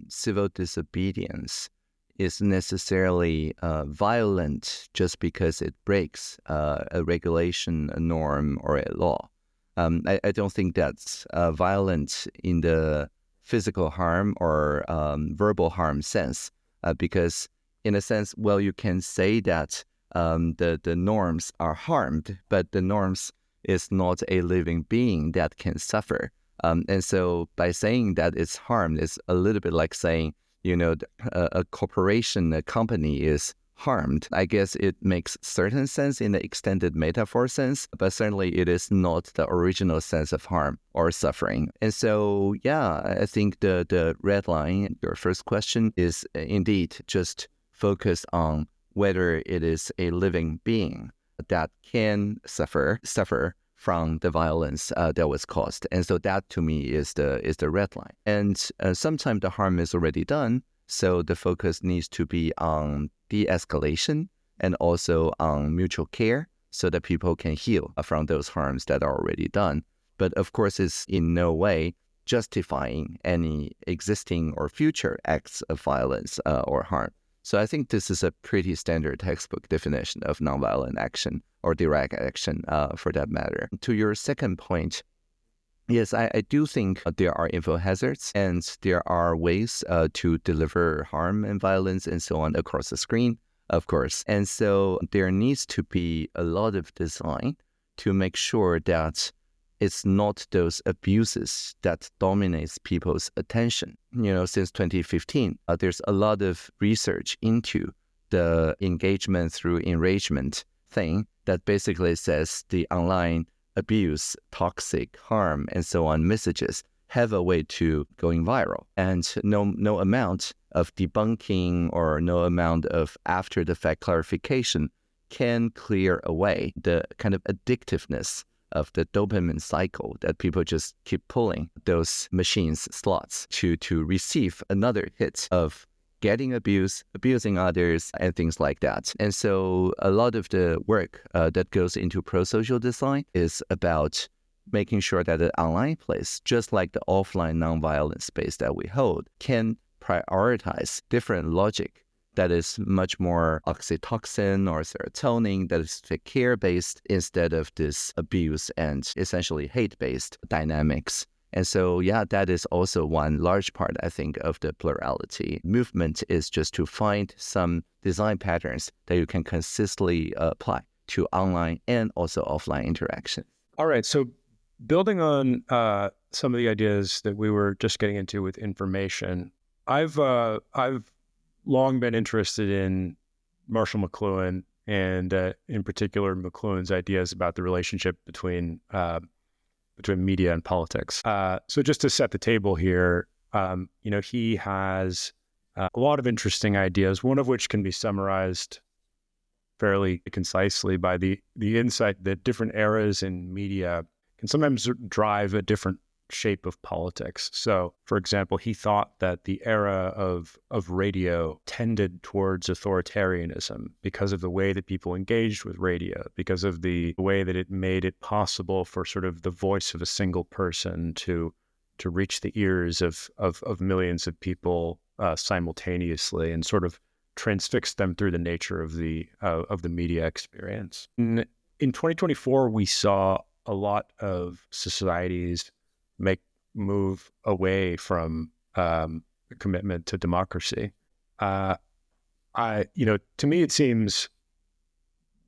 civil disobedience is necessarily violent just because it breaks a regulation, a norm, or a law. I don't think that's violent in the physical harm or verbal harm sense, because in a sense, well, you can say that the norms are harmed, but the norms is not a living being that can suffer. And so by saying that it's harmed, it's a little bit like saying, a corporation, a company is harmed. I guess it makes certain sense in the extended metaphor sense, but certainly it is not the original sense of harm or suffering. And so, yeah, I think the red line, your first question, is indeed just focused on whether it is a living being that can suffer from the violence that was caused. And so that to me is the red line. And sometimes the harm is already done, so the focus needs to be on de-escalation and also on mutual care so that people can heal from those harms that are already done. But of course, it's in no way justifying any existing or future acts of violence or harm. So I think this is a pretty standard textbook definition of nonviolent action or direct action for that matter. To your second point, yes, I do think there are info hazards and there are ways to deliver harm and violence and so on across the screen, of course. And so there needs to be a lot of design to make sure that it's not those abuses that dominates people's attention. Since 2015, there's a lot of research into the engagement through enragement thing that basically says the online abuse, toxic, harm, and so on messages have a way to going viral. And no amount of debunking or no amount of after-the-fact clarification can clear away the kind of addictiveness of the dopamine cycle that people just keep pulling those machines slots to receive another hit of getting abused, abusing others, and things like that. And so a lot of the work that goes into pro-social design is about making sure that the online place, just like the offline nonviolent space that we hold, can prioritize different logic that is much more oxytocin or serotonin, that is care-based instead of this abuse and essentially hate-based dynamics. And so, yeah, that is also one large part, I think, of the plurality movement is just to find some design patterns that you can consistently apply to online and also offline interaction. All right. So building on some of the ideas that we were just getting into with information, I've long been interested in Marshall McLuhan and in particular McLuhan's ideas about the relationship between media and politics. So just to set the table here, he has a lot of interesting ideas, one of which can be summarized fairly concisely by the insight that different eras in media can sometimes drive a different shape of politics. So, for example, he thought that the era of radio tended towards authoritarianism because of the way that people engaged with radio, because of the way that it made it possible for sort of the voice of a single person to reach the ears of millions of people simultaneously and sort of transfix them through the nature of the media experience. In 2024, we saw a lot of societies move away from commitment to democracy. To me, it seems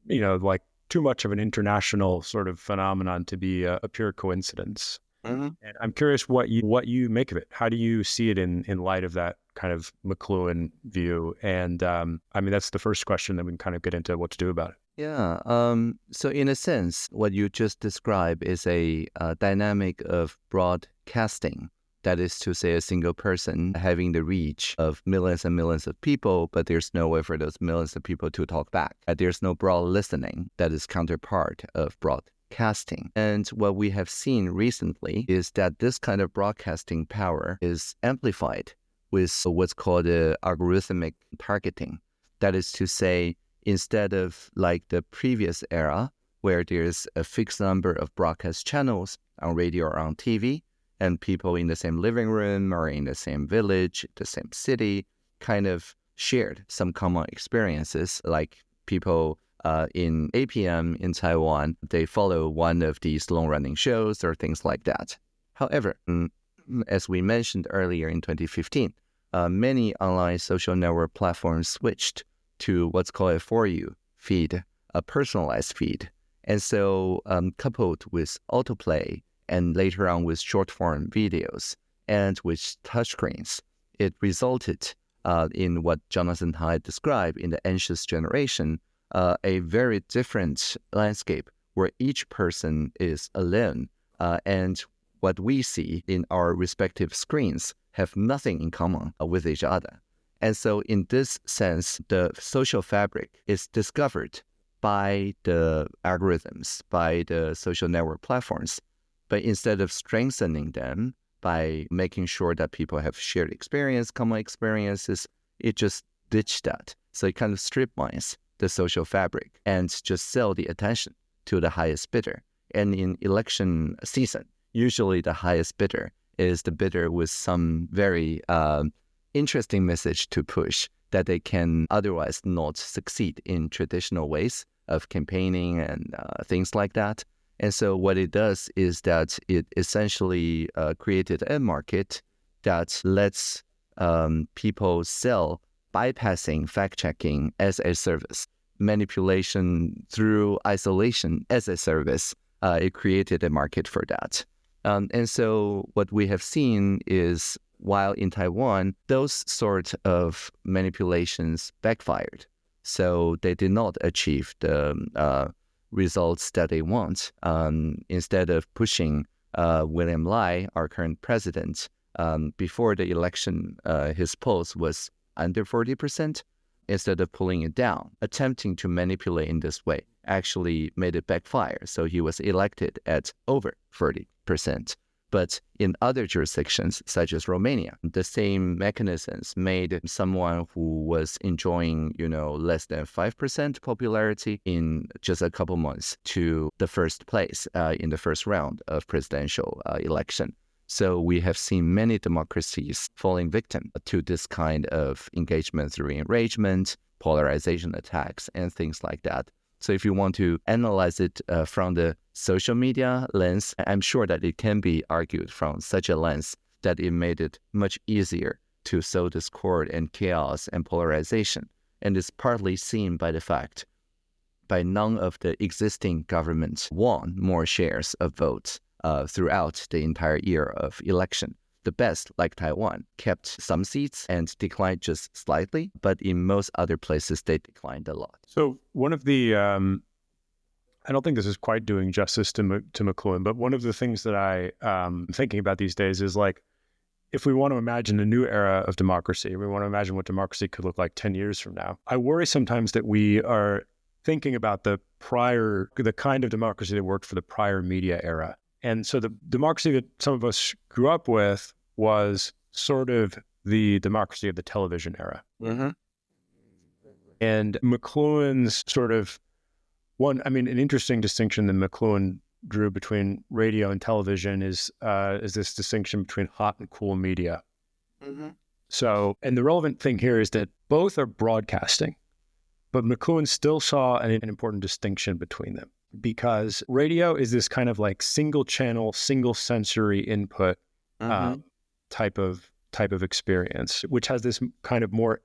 like too much of an international sort of phenomenon to be a pure coincidence. Mm-hmm. And I'm curious what you make of it. How do you see it in light of that kind of McLuhan view? And that's the first question, then we can kind of get into what to do about it. Yeah. So in a sense, what you just described is a dynamic of broadcasting. That is to say, a single person having the reach of millions and millions of people, but there's no way for those millions of people to talk back. There's no broad listening that is counterpart of broadcasting. And what we have seen recently is that this kind of broadcasting power is amplified with what's called algorithmic targeting. That is to say, instead of like the previous era, where there's a fixed number of broadcast channels on radio or on TV, and people in the same living room or in the same village, the same city, kind of shared some common experiences. Like people in APM in Taiwan, they follow one of these long-running shows or things like that. However, as we mentioned earlier in 2015, many online social network platforms switched to what's called a For You feed, a personalized feed. And so coupled with autoplay, and later on with short-form videos and with touchscreens, it resulted in what Jonathan Haidt described in the anxious generation, a very different landscape where each person is alone, and what we see in our respective screens have nothing in common with each other. And so in this sense, the social fabric is discovered by the algorithms, by the social network platforms. But instead of strengthening them by making sure that people have shared experience, common experiences, it just ditched that. So it kind of strip mines the social fabric and just sell the attention to the highest bidder. And in election season, usually the highest bidder is the bidder with some very interesting message to push that they can otherwise not succeed in traditional ways of campaigning and things like that. And so what it does is that it essentially created a market that lets people sell bypassing fact-checking as a service, manipulation through isolation as a service. It created a market for that. And so what we have seen is while in Taiwan, those sort of manipulations backfired. So they did not achieve the results that they want. Instead of pushing William Lai, our current president, before the election, his polls was under 40%. Instead of pulling it down, attempting to manipulate in this way actually made it backfire. So he was elected at over 40%. But in other jurisdictions, such as Romania, the same mechanisms made someone who was enjoying, less than 5% popularity in just a couple months to the first place in the first round of presidential election. So we have seen many democracies falling victim to this kind of engagement through enragement, polarization attacks, and things like that. So if you want to analyze it from the social media lens, I'm sure that it can be argued from such a lens that it made it much easier to sow discord and chaos and polarization. And it's partly seen by the fact by none of the existing governments won more shares of votes throughout the entire year of election. The best, like Taiwan, kept some seats and declined just slightly, but in most other places, they declined a lot. So one of the, I don't think this is quite doing justice to McLuhan, but one of the things that I'm thinking about these days is like, if we want to imagine a new era of democracy, we want to imagine what democracy could look like 10 years from now. I worry sometimes that we are thinking about the kind of democracy that worked for the prior media era. And so the democracy that some of us grew up with was sort of the democracy of the television era. Mm-hmm. And McLuhan's sort of an interesting distinction that McLuhan drew between radio and television is this distinction between hot and cool media. Mm-hmm. So, and the relevant thing here is that both are broadcasting, but McLuhan still saw an important distinction between them. Because radio is this kind of like single channel, single sensory input type of experience, which has this kind of more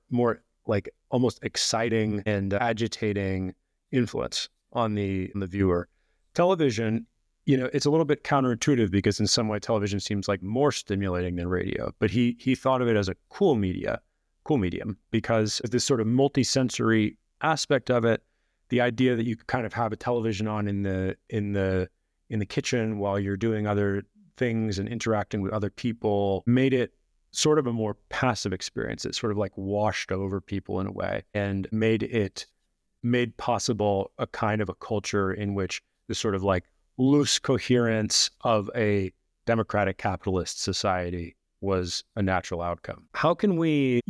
like almost exciting and agitating influence on the viewer. Television, it's a little bit counterintuitive because in some way television seems like more stimulating than radio, but he thought of it as a cool medium because of this sort of multi-sensory aspect of it. The idea that you could kind of have a television on in the kitchen while you're doing other things and interacting with other people made it sort of a more passive experience. It sort of like washed over people in a way and made possible a kind of a culture in which the sort of like loose coherence of a democratic capitalist society was a natural outcome. How can we,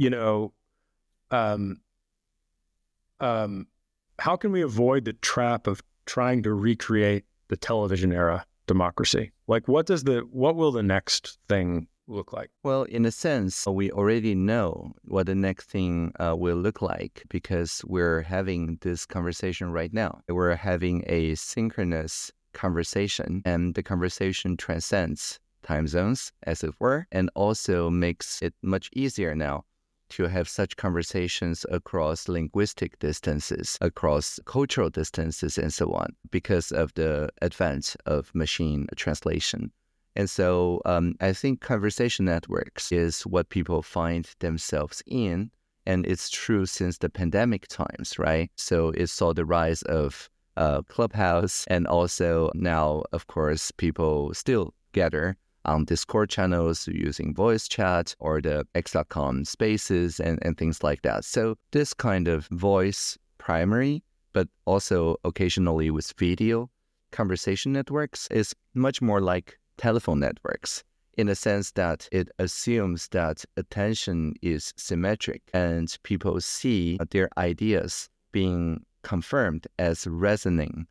how can we avoid the trap of trying to recreate the television era democracy? Like, what will the next thing look like? Well, in a sense, we already know what the next thing will look like because we're having this conversation right now. We're having a synchronous conversation, and the conversation transcends time zones, as it were, and also makes it much easier now to have such conversations across linguistic distances, across cultural distances, and so on, because of the advent of machine translation. And so I think conversation networks is what people find themselves in, and it's true since the pandemic times, right? So it saw the rise of Clubhouse, and also now, of course, people still gather on Discord channels using voice chat or the x.com spaces and things like that. So this kind of voice primary, but also occasionally with video conversation networks is much more like telephone networks in the sense that it assumes that attention is symmetric and people see their ideas being confirmed as resonating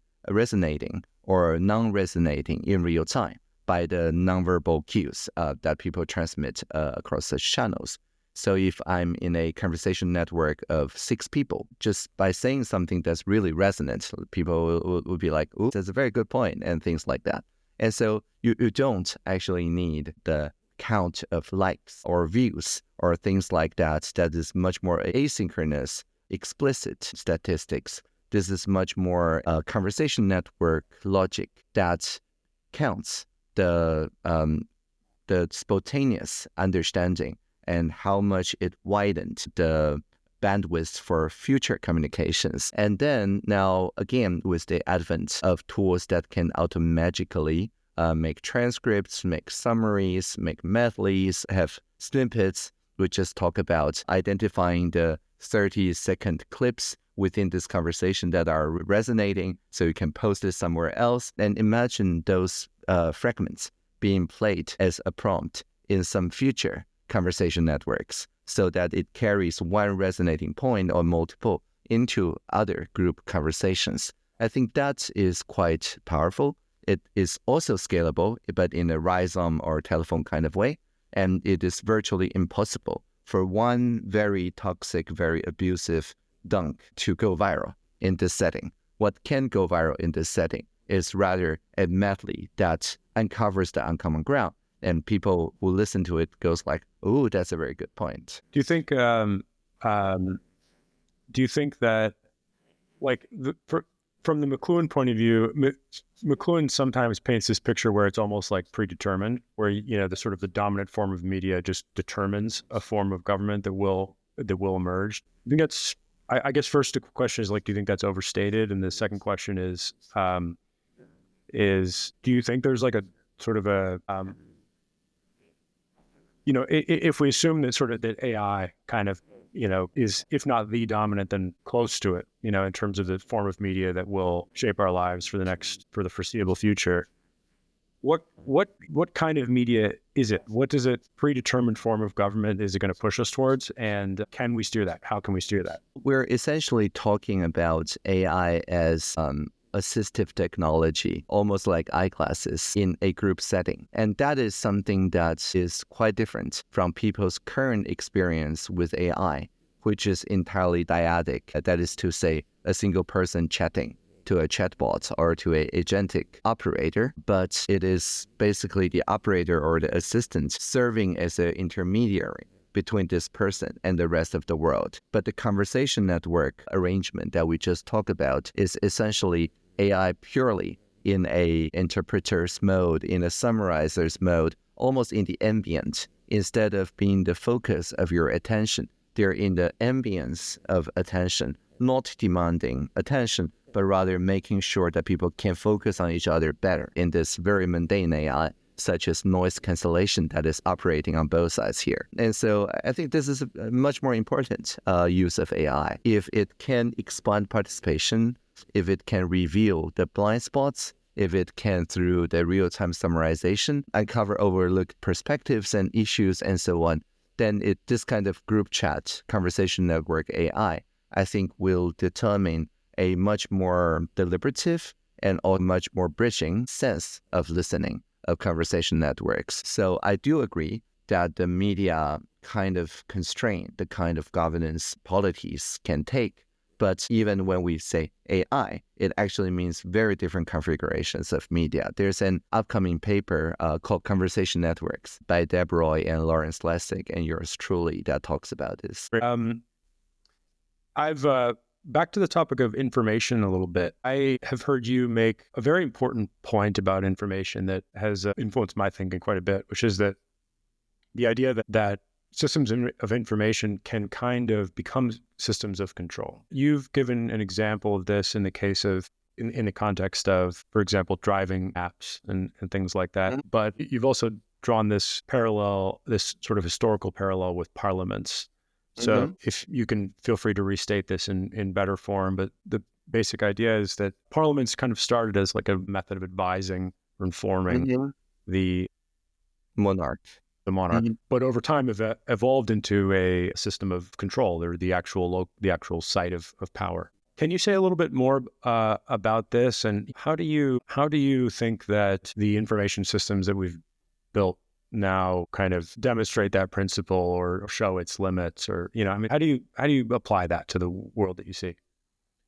or non-resonating in real time by the nonverbal cues that people transmit across such channels. So if I'm in a conversation network of 6 people, just by saying something that's really resonant, people will be like, "Ooh, that's a very good point," and things like that. And so you don't actually need the count of likes or views or things like that. That is much more asynchronous, explicit statistics. This is much more conversation network logic that counts the spontaneous understanding and how much it widened the bandwidth for future communications. And then now, again, with the advent of tools that can automatically make transcripts, make summaries, make medleys, have snippets, we just talk about identifying the 30-second clips within this conversation that are resonating, so you can post it somewhere else. And imagine those fragments being played as a prompt in some future conversation networks so that it carries one resonating point or multiple into other group conversations. I think that is quite powerful. It is also scalable, but in a rhizome or telephone kind of way. And it is virtually impossible for one very toxic, very abusive dunk to go viral in this setting. What can go viral in this setting is rather a medley that uncovers the uncommon ground, and people who listen to it goes like, "Oh, that's a very good point." Do you think that, like, from the McLuhan point of view, McLuhan sometimes paints this picture where it's almost like predetermined, where the sort of the dominant form of media just determines a form of government that will emerge? I think that's. I guess first the question is, like, do you think that's overstated? And the second question is do you think there's like a sort of a if we assume that sort of that AI kind of is, if not the dominant, then close to it, in terms of the form of media that will shape our lives for the foreseeable future, what kind of media is it? What does a predetermined form of government is it going to push us towards? And can we steer that? How can we steer that? We're essentially talking about AI as assistive technology, almost like eyeglasses in a group setting. And that is something that is quite different from people's current experience with AI, which is entirely dyadic. That is to say, a single person chatting to a chatbot or to an agentic operator, but it is basically the operator or the assistant serving as an intermediary between this person and the rest of the world. But the conversation network arrangement that we just talked about is essentially AI purely in a interpreter's mode, in a summarizer's mode, almost in the ambient, instead of being the focus of your attention. They're in the ambience of attention, not demanding attention, but rather making sure that people can focus on each other better in this very mundane AI, such as noise cancellation that is operating on both sides here. And so I think this is a much more important use of AI. If it can expand participation, if it can reveal the blind spots, if it can, through the real-time summarization, uncover overlooked perspectives and issues and so on, then this kind of group chat, conversation network AI, I think will determine a much more deliberative and a much more bridging sense of listening of conversation networks. So I do agree that the media kind of constrain the kind of governance polities can take. But even when we say AI, it actually means very different configurations of media. There's an upcoming paper called Conversation Networks by Deb Roy and Lawrence Lessig and yours truly that talks about this. I've back to the topic of information a little bit. I have heard you make a very important point about information that has influenced my thinking quite a bit, which is that the idea that systems of information can kind of become systems of control. You've given an example of this in the case of, in the context of, for example, driving apps and things like that. Mm-hmm. But you've also drawn this parallel, this sort of historical parallel with parliaments. So mm-hmm. if you can feel free to restate this in better form, but the basic idea is that parliaments kind of started as like a method of advising or informing mm-hmm. the monarch. Mm-hmm. But over time have evolved into a system of control, or the actual site of power. Can you say a little bit more about this, and how do you think that the information systems that we've built now kind of demonstrate that principle or show its limits, or how do you apply that to the world that you see?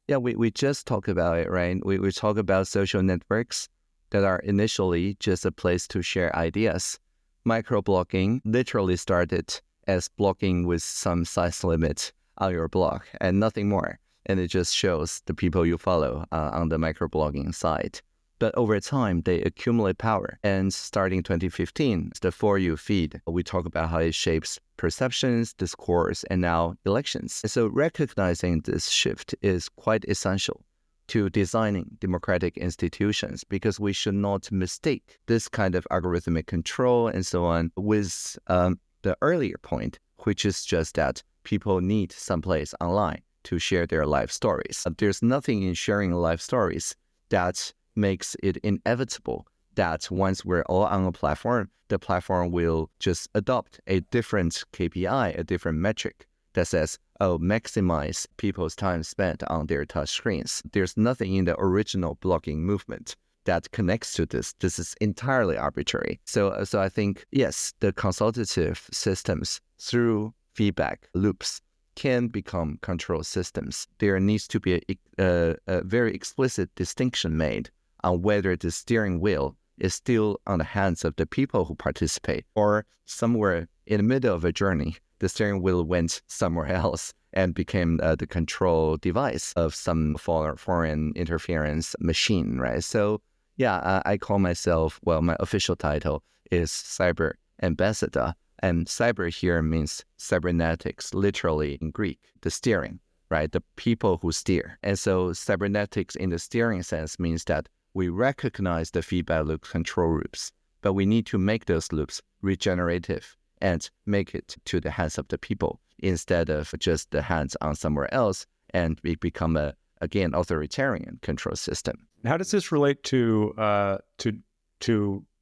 Yeah, we just talked about it, right? We talk about social networks that are initially just a place to share ideas. Microblogging literally started as blogging with some size limit on your blog and nothing more. And it just shows the people you follow on the microblogging site. But over time, they accumulate power. And starting 2015, the For You feed, we talk about how it shapes perceptions, discourse, and now elections. And so recognizing this shift is quite essential to designing democratic institutions, because we should not mistake this kind of algorithmic control and so on with the earlier point, which is just that people need someplace online to share their life stories. There's nothing in sharing life stories that makes it inevitable that once we're all on a platform, the platform will just adopt a different KPI, a different metric that says, maximize people's time spent on their touch screens. There's nothing in the original blogging movement that connects to this. This is entirely arbitrary. So I think, yes, the consultative systems through feedback loops can become control systems. There needs to be a very explicit distinction made on whether the steering wheel is still on the hands of the people who participate, or somewhere in the middle of a journey, the steering wheel went somewhere else and became the control device of some foreign interference machine, right? So yeah, I call myself, my official title is Cyber Ambassador. And cyber here means cybernetics, literally in Greek, the steering, right? The people who steer. And so cybernetics in the steering sense means that we recognize the feedback loop control loops, but we need to make those loops regenerative and make it to the hands of the people instead of just the hands on somewhere else, and we become again, authoritarian control system. How does this relate to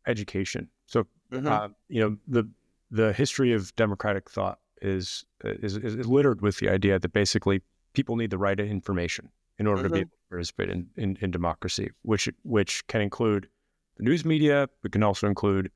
education? So, the history of democratic thought is littered with the idea that basically people need the right information in order to be able to participate in democracy, which can include the news media, but can also include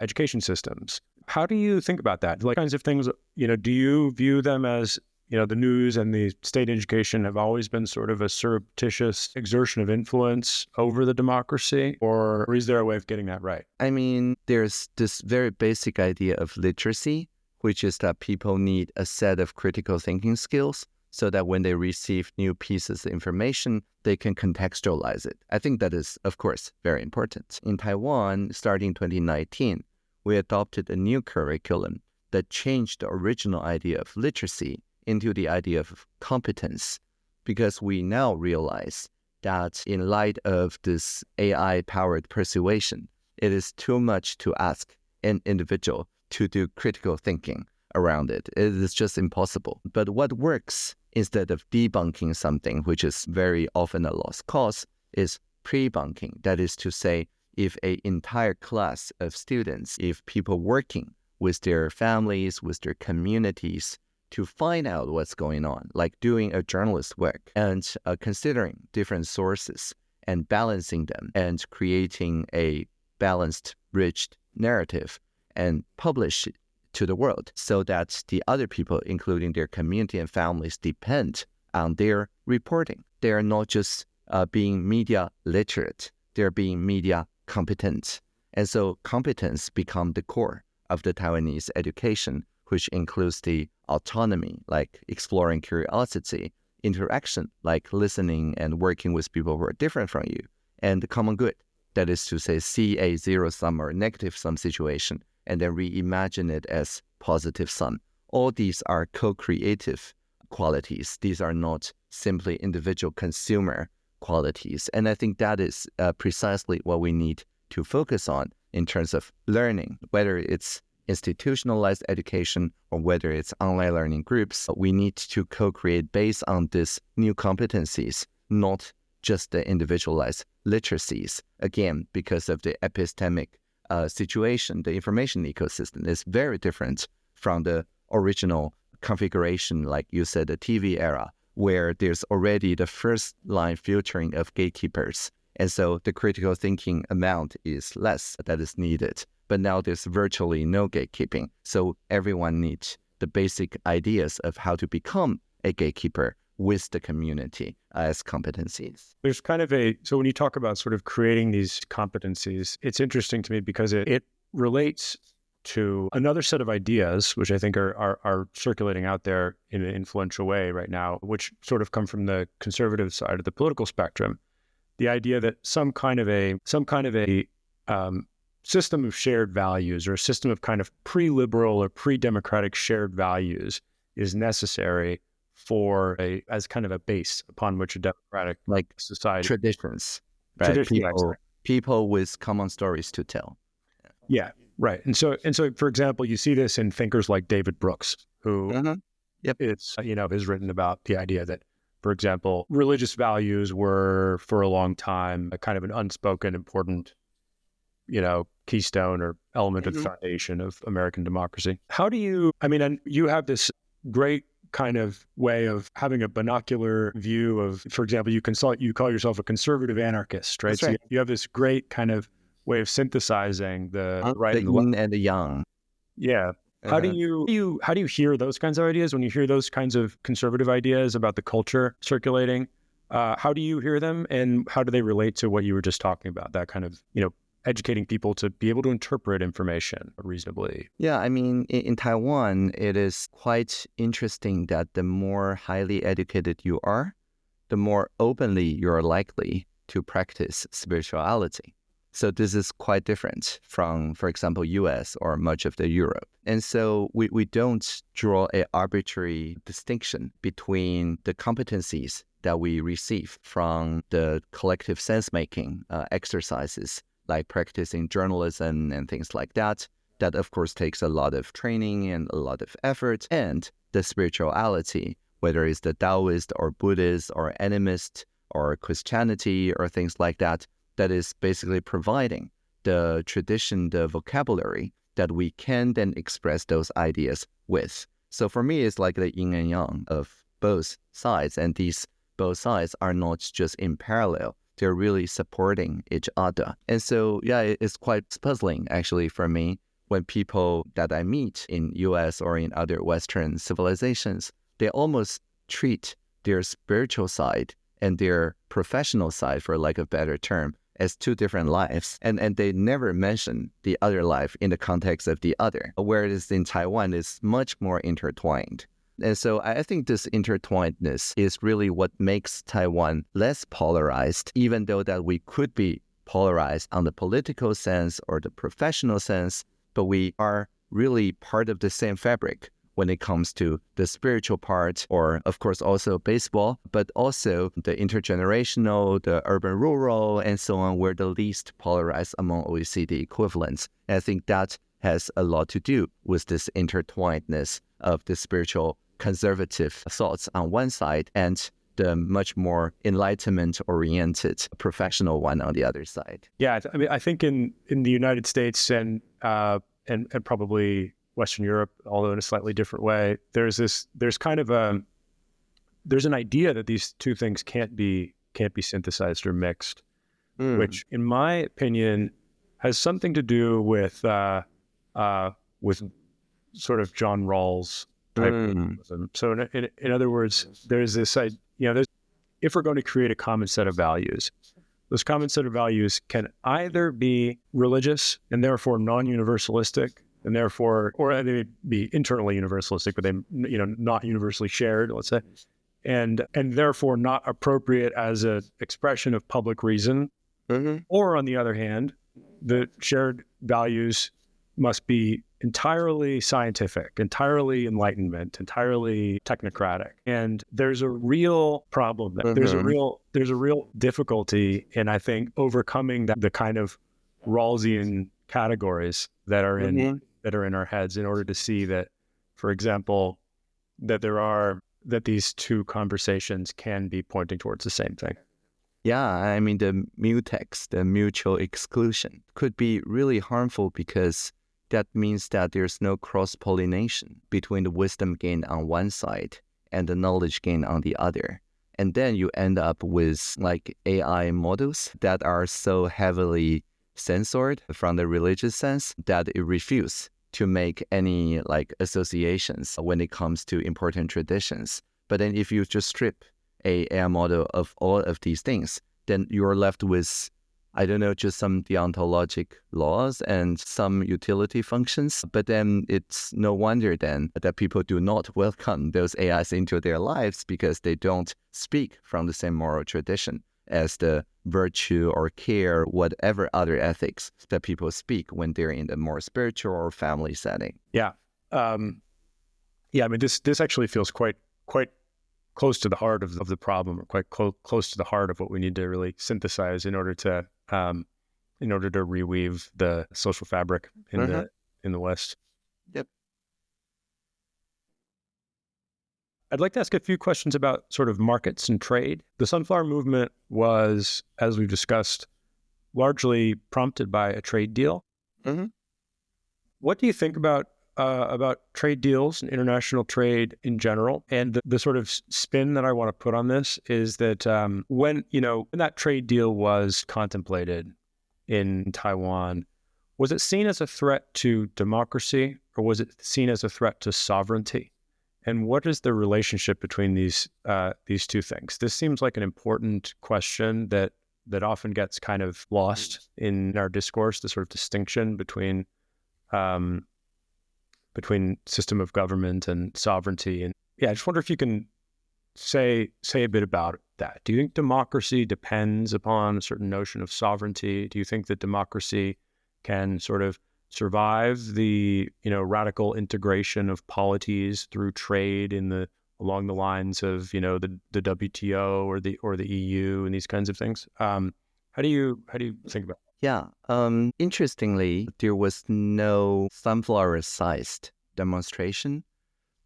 education systems. How do you think about that? Like kinds of things, do you view them as, the news and the state education have always been sort of a surreptitious exertion of influence over the democracy, or is there a way of getting that right? I mean, there's this very basic idea of literacy, which is that people need a set of critical thinking skills so that when they receive new pieces of information, they can contextualize it. I think that is, of course, very important. In Taiwan, starting 2019, we adopted a new curriculum that changed the original idea of literacy into the idea of competence, because we now realize that in light of this AI-powered persuasion, it is too much to ask an individual to do critical thinking around it. It is just impossible. But what works instead of debunking something, which is very often a lost cause, is pre-bunking. That is to say, if an entire class of students, if people working with their families, with their communities, to find out what's going on, like doing a journalist work and considering different sources and balancing them and creating a balanced, rich narrative and publish it to the world so that the other people, including their community and families, depend on their reporting. They are not just being media literate, they're being media competent. And so competence become the core of the Taiwanese education, which includes the autonomy, like exploring curiosity, interaction, like listening and working with people who are different from you, and the common good. That is to say, see a zero-sum or negative-sum situation and then reimagine it as positive-sum. All these are co-creative qualities. These are not simply individual consumer qualities. And I think that is precisely what we need to focus on in terms of learning, whether it's institutionalized education or whether it's online learning groups. We need to co-create based on these new competencies, not just the individualized literacies. Again, because of the epistemic situation, the information ecosystem is very different from the original configuration, like you said, the TV era, where there's already the first line filtering of gatekeepers. And so the critical thinking amount is less that is needed. But now there's virtually no gatekeeping. So everyone needs the basic ideas of how to become a gatekeeper with the community as competencies. There's kind of so when you talk about sort of creating these competencies, it's interesting to me because it relates to another set of ideas, which I think are circulating out there in an influential way right now, which sort of come from the conservative side of the political spectrum. The idea that some kind of a system of shared values or a system of kind of pre-liberal or pre-democratic shared values is necessary as kind of a base upon which a democratic like society traditions, right? People with common stories to tell. Yeah, right. And so for example, you see this in thinkers like David Brooks, who has written about the idea that, for example, religious values were for a long time a kind of an unspoken important, keystone or element of the foundation of American democracy. How do you have this great kind of way of having a binocular view of, for example, you call yourself a conservative anarchist, right? That's so right. you have this great kind of way of synthesizing the right and the yin left. and the yang. Yeah. How do you hear those kinds of ideas when you hear those kinds of conservative ideas about the culture circulating? How do you hear them, and how do they relate to what you were just talking about? That kind of educating people to be able to interpret information reasonably. Yeah, I mean, in Taiwan, it is quite interesting that the more highly educated you are, the more openly you're likely to practice spirituality. So this is quite different from, for example, US or much of the Europe. And so we don't draw an arbitrary distinction between the competencies that we receive from the collective sense-making exercises, like practicing journalism and things like that. That, of course, takes a lot of training and a lot of effort. And the spirituality, whether it's the Taoist or Buddhist or animist or Christianity or things like that, that is basically providing the tradition, the vocabulary that we can then express those ideas with. So for me, it's like the yin and yang of both sides. And these both sides are not just in parallel. They're really supporting each other. And so, yeah, it's quite puzzling, actually, for me, when people that I meet in US or in other Western civilizations, they almost treat their spiritual side and their professional side, for lack of a better term, as two different lives, and they never mention the other life in the context of the other, whereas in Taiwan, it's much more intertwined. And so I think this intertwinedness is really what makes Taiwan less polarized, even though that we could be polarized on the political sense or the professional sense, but we are really part of the same fabric when it comes to the spiritual part, or of course also baseball, but also the intergenerational, the urban-rural, and so on, we're the least polarized among OECD equivalents. And I think that has a lot to do with this intertwinedness of the spiritual conservative thoughts on one side and the much more enlightenment-oriented professional one on the other side. Yeah, I mean, I think in the United States and probably Western Europe, although in a slightly different way, there's an idea that these two things can't be synthesized or mixed, which, in my opinion, has something to do with sort of John Rawls type of Buddhism. So in other words, there's this idea, if we're going to create a common set of values, those common set of values can either be religious and therefore non-universalistic, and therefore, or they may be internally universalistic, but they, not universally shared, let's say, and therefore not appropriate as an expression of public reason. Or on the other hand, the shared values must be entirely scientific, entirely enlightenment, entirely technocratic. And there's a real problem. There's a real difficulty in, I think, overcoming the kind of Rawlsian categories that are in our heads in order to see that, for example, that these two conversations can be pointing towards the same thing. Yeah, I mean, the mutex, the mutual exclusion, could be really harmful because that means that there's no cross-pollination between the wisdom gained on one side and the knowledge gained on the other. And then you end up with like AI models that are so heavily censored from the religious sense that it refuses to make any like associations when it comes to important traditions. But then if you just strip a AI model of all of these things, then you're left with, I don't know, just some deontologic laws and some utility functions. But then it's no wonder then that people do not welcome those AIs into their lives because they don't speak from the same moral tradition as the virtue or care, whatever other ethics that people speak when they're in the more spiritual or family setting. Yeah. I mean, this actually feels quite close to the heart of the problem, or quite close to the heart of what we need to really synthesize in order to reweave the social fabric in the West. Yep. I'd like to ask a few questions about sort of markets and trade. The sunflower movement was, as we've discussed, largely prompted by a trade deal. What do you think about trade deals and international trade in general? And the sort of spin that I want to put on this is that when that trade deal was contemplated in Taiwan, was it seen as a threat to democracy, or was it seen as a threat to sovereignty? And what is the relationship between these two things? This seems like an important question that often gets kind of lost in our discourse, the sort of distinction between system of government and sovereignty. And yeah, I just wonder if you can say a bit about that. Do you think democracy depends upon a certain notion of sovereignty? Do you think that democracy can sort of survive the radical integration of polities through trade along the lines of the WTO or the EU and these kinds of things? How do you think about that? Yeah. Interestingly, there was no sunflower-sized demonstration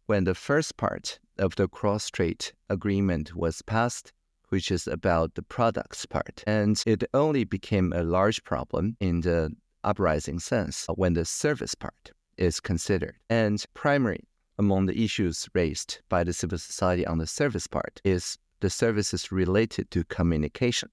when the first part of the cross-strait agreement was passed, which is about the products part. And it only became a large problem in the uprising sense when the service part is considered. And primary among the issues raised by the civil society on the service part is the services related to communication,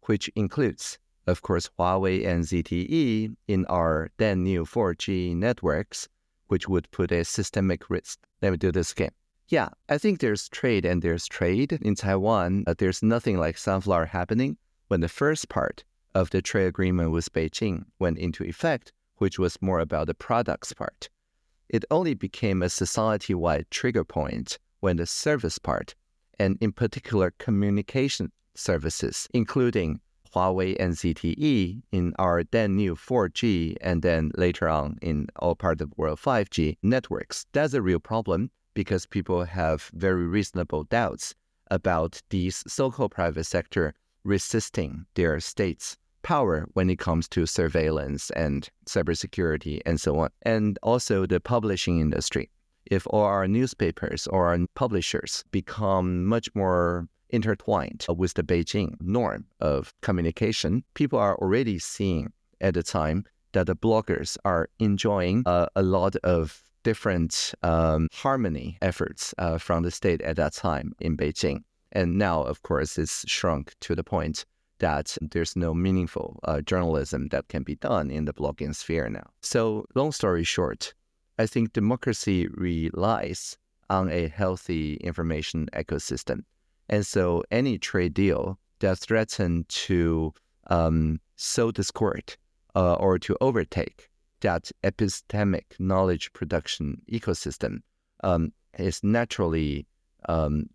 which includes, of course, Huawei and ZTE in our then new 4G networks, which would put a systemic risk. Let me do this again. Yeah, I think there's trade and there's trade. In Taiwan, there's nothing like sunflower happening when the first part of the trade agreement with Beijing went into effect, which was more about the products part. It only became a society-wide trigger point when the service part, and in particular communication services, including Huawei and ZTE in our then new 4G and then later on in all parts of the world 5G networks. That's a real problem because people have very reasonable doubts about these so-called private sector resisting their state's power when it comes to surveillance and cybersecurity and so on. And also the publishing industry. If all our newspapers or our publishers become much more intertwined with the Beijing norm of communication, people are already seeing at the time that the bloggers are enjoying a lot of different harmony efforts from the state at that time in Beijing. And now, of course, it's shrunk to the point that there's no meaningful journalism that can be done in the blogging sphere now. So long story short, I think democracy relies on a healthy information ecosystem. And so any trade deal that threatens to sow discord or to overtake that epistemic knowledge production ecosystem is naturally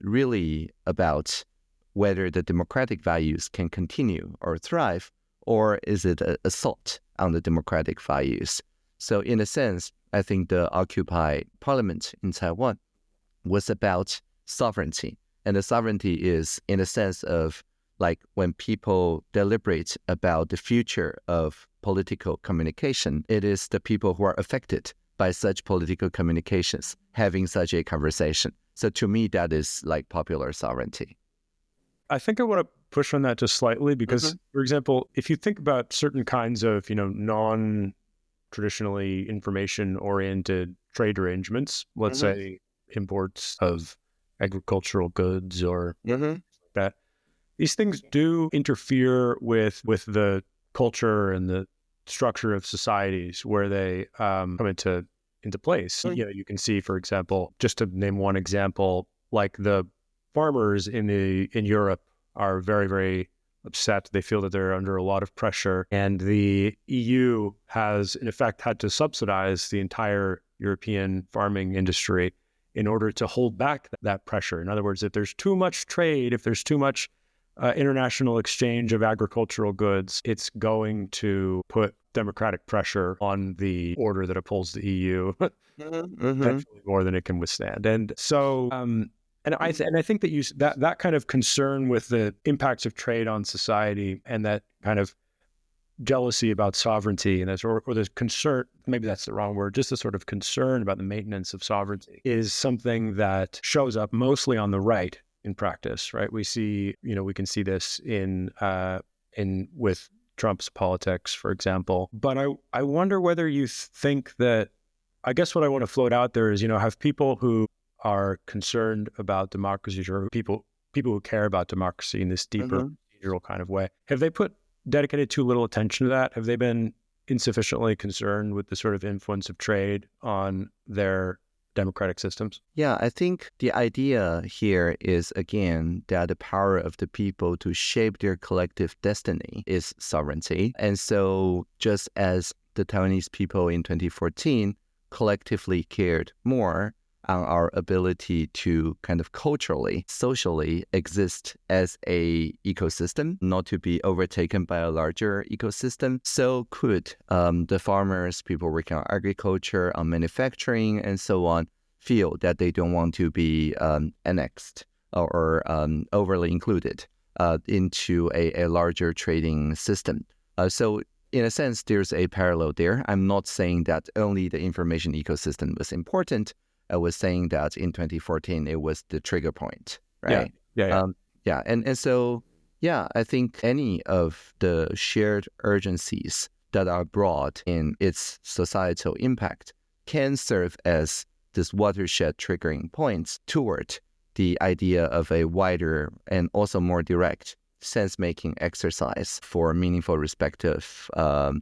really about whether the democratic values can continue or thrive, or is it an assault on the democratic values? So in a sense, I think the Occupy Parliament in Taiwan was about sovereignty. And the sovereignty is in a sense of like when people deliberate about the future of political communication, it is the people who are affected by such political communications having such a conversation. So to me, that is like popular sovereignty. I think I want to push on that just slightly because, for example, if you think about certain kinds of, non-traditionally information-oriented trade arrangements, let's say imports of agricultural goods or that, these things do interfere with the culture and the structure of societies where they come into place. You can see, for example, just to name one example, like the farmers in Europe are very, very upset. They feel that they're under a lot of pressure, and the EU has, in effect, had to subsidize the entire European farming industry in order to hold back that pressure. In other words, if there's too much trade, if there's too much international exchange of agricultural goods, it's going to put democratic pressure on the order that upholds the EU, potentially more than it can withstand. And so, and I think that that kind of concern with the impacts of trade on society and that kind of jealousy about sovereignty and or the concern, maybe that's the wrong word, just a sort of concern about the maintenance of sovereignty is something that shows up mostly on the right in practice, right? We see, we can see this in with Trump's politics, for example. But I wonder whether you think that, I guess what I want to float out there is, have people who are concerned about democracy or people who care about democracy in this deeper procedural kind of way, have they dedicated too little attention to that? Have they been insufficiently concerned with the sort of influence of trade on their democratic systems? Yeah, I think the idea here is, again, that the power of the people to shape their collective destiny is sovereignty. And so just as the Taiwanese people in 2014 collectively cared more on our ability to kind of culturally, socially exist as a ecosystem, not to be overtaken by a larger ecosystem, so could the farmers, people working on agriculture, on manufacturing, and so on, feel that they don't want to be annexed or overly included into a larger trading system. So in a sense, there's a parallel there. I'm not saying that only the information ecosystem was important. I was saying that in 2014, it was the trigger point, right? Yeah. And so, I think any of the shared urgencies that are broad in its societal impact can serve as this watershed triggering points toward the idea of a wider and also more direct sense-making exercise for meaningful respective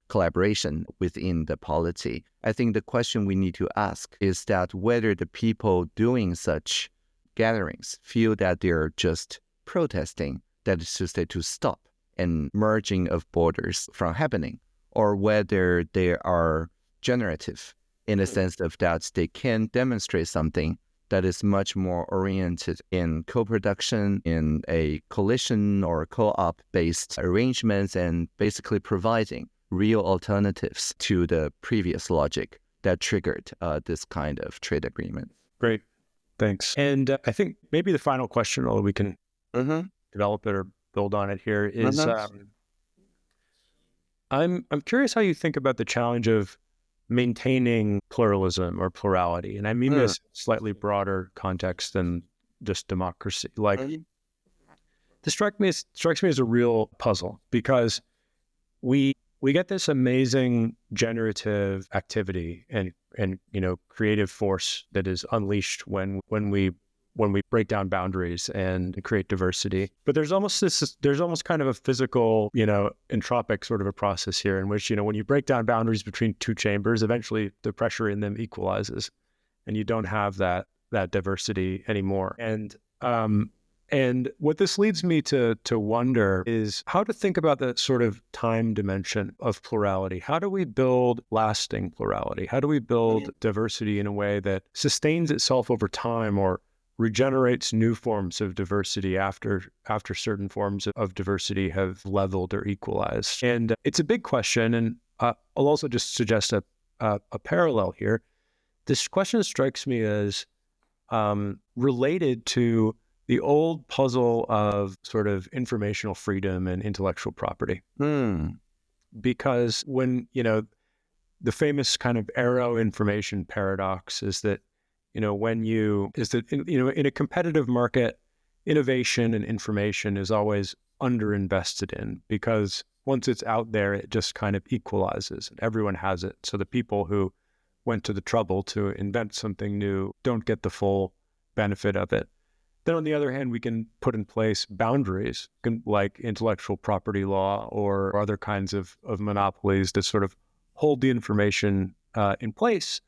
collaboration within the polity. I think the question we need to ask is that whether the people doing such gatherings feel that they're just protesting, that is to say, to stop and merging of borders from happening, or whether they are generative in the sense of that they can demonstrate something that is much more oriented in co-production, in a coalition or co-op based arrangements, and basically providing real alternatives to the previous logic that triggered this kind of trade agreement. Great. Thanks. And I think maybe the final question, although we can develop it or build on it here, is I'm curious how you think about the challenge of maintaining pluralism or plurality. And I mean this in a slightly broader context than just democracy. Like, this strikes me as a real puzzle, because we get this amazing generative activity and creative force that is unleashed when we break down boundaries and create diversity. But there's almost kind of a physical, entropic sort of a process here in which, when you break down boundaries between two chambers, eventually the pressure in them equalizes and you don't have that diversity anymore. And what this leads me to wonder is how to think about the sort of time dimension of plurality. How do we build lasting plurality? How do we build diversity in a way that sustains itself over time or regenerates new forms of diversity after certain forms of diversity have leveled or equalized? And it's a big question. And I'll also just suggest a parallel here. This question strikes me as related to the old puzzle of sort of informational freedom and intellectual property. Because when, the famous kind of arrow information paradox is that, in a competitive market, innovation and information is always underinvested in, because once it's out there, it just kind of equalizes and everyone has it. So the people who went to the trouble to invent something new don't get the full benefit of it. Then on the other hand, we can put in place boundaries like intellectual property law or other kinds of monopolies that sort of hold the information in place.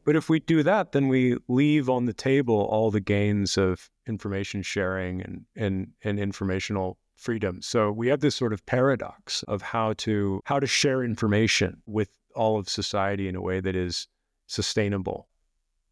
But if we do that, then we leave on the table all the gains of information sharing and informational freedom. So we have this sort of paradox of how to share information with all of society in a way that is sustainable.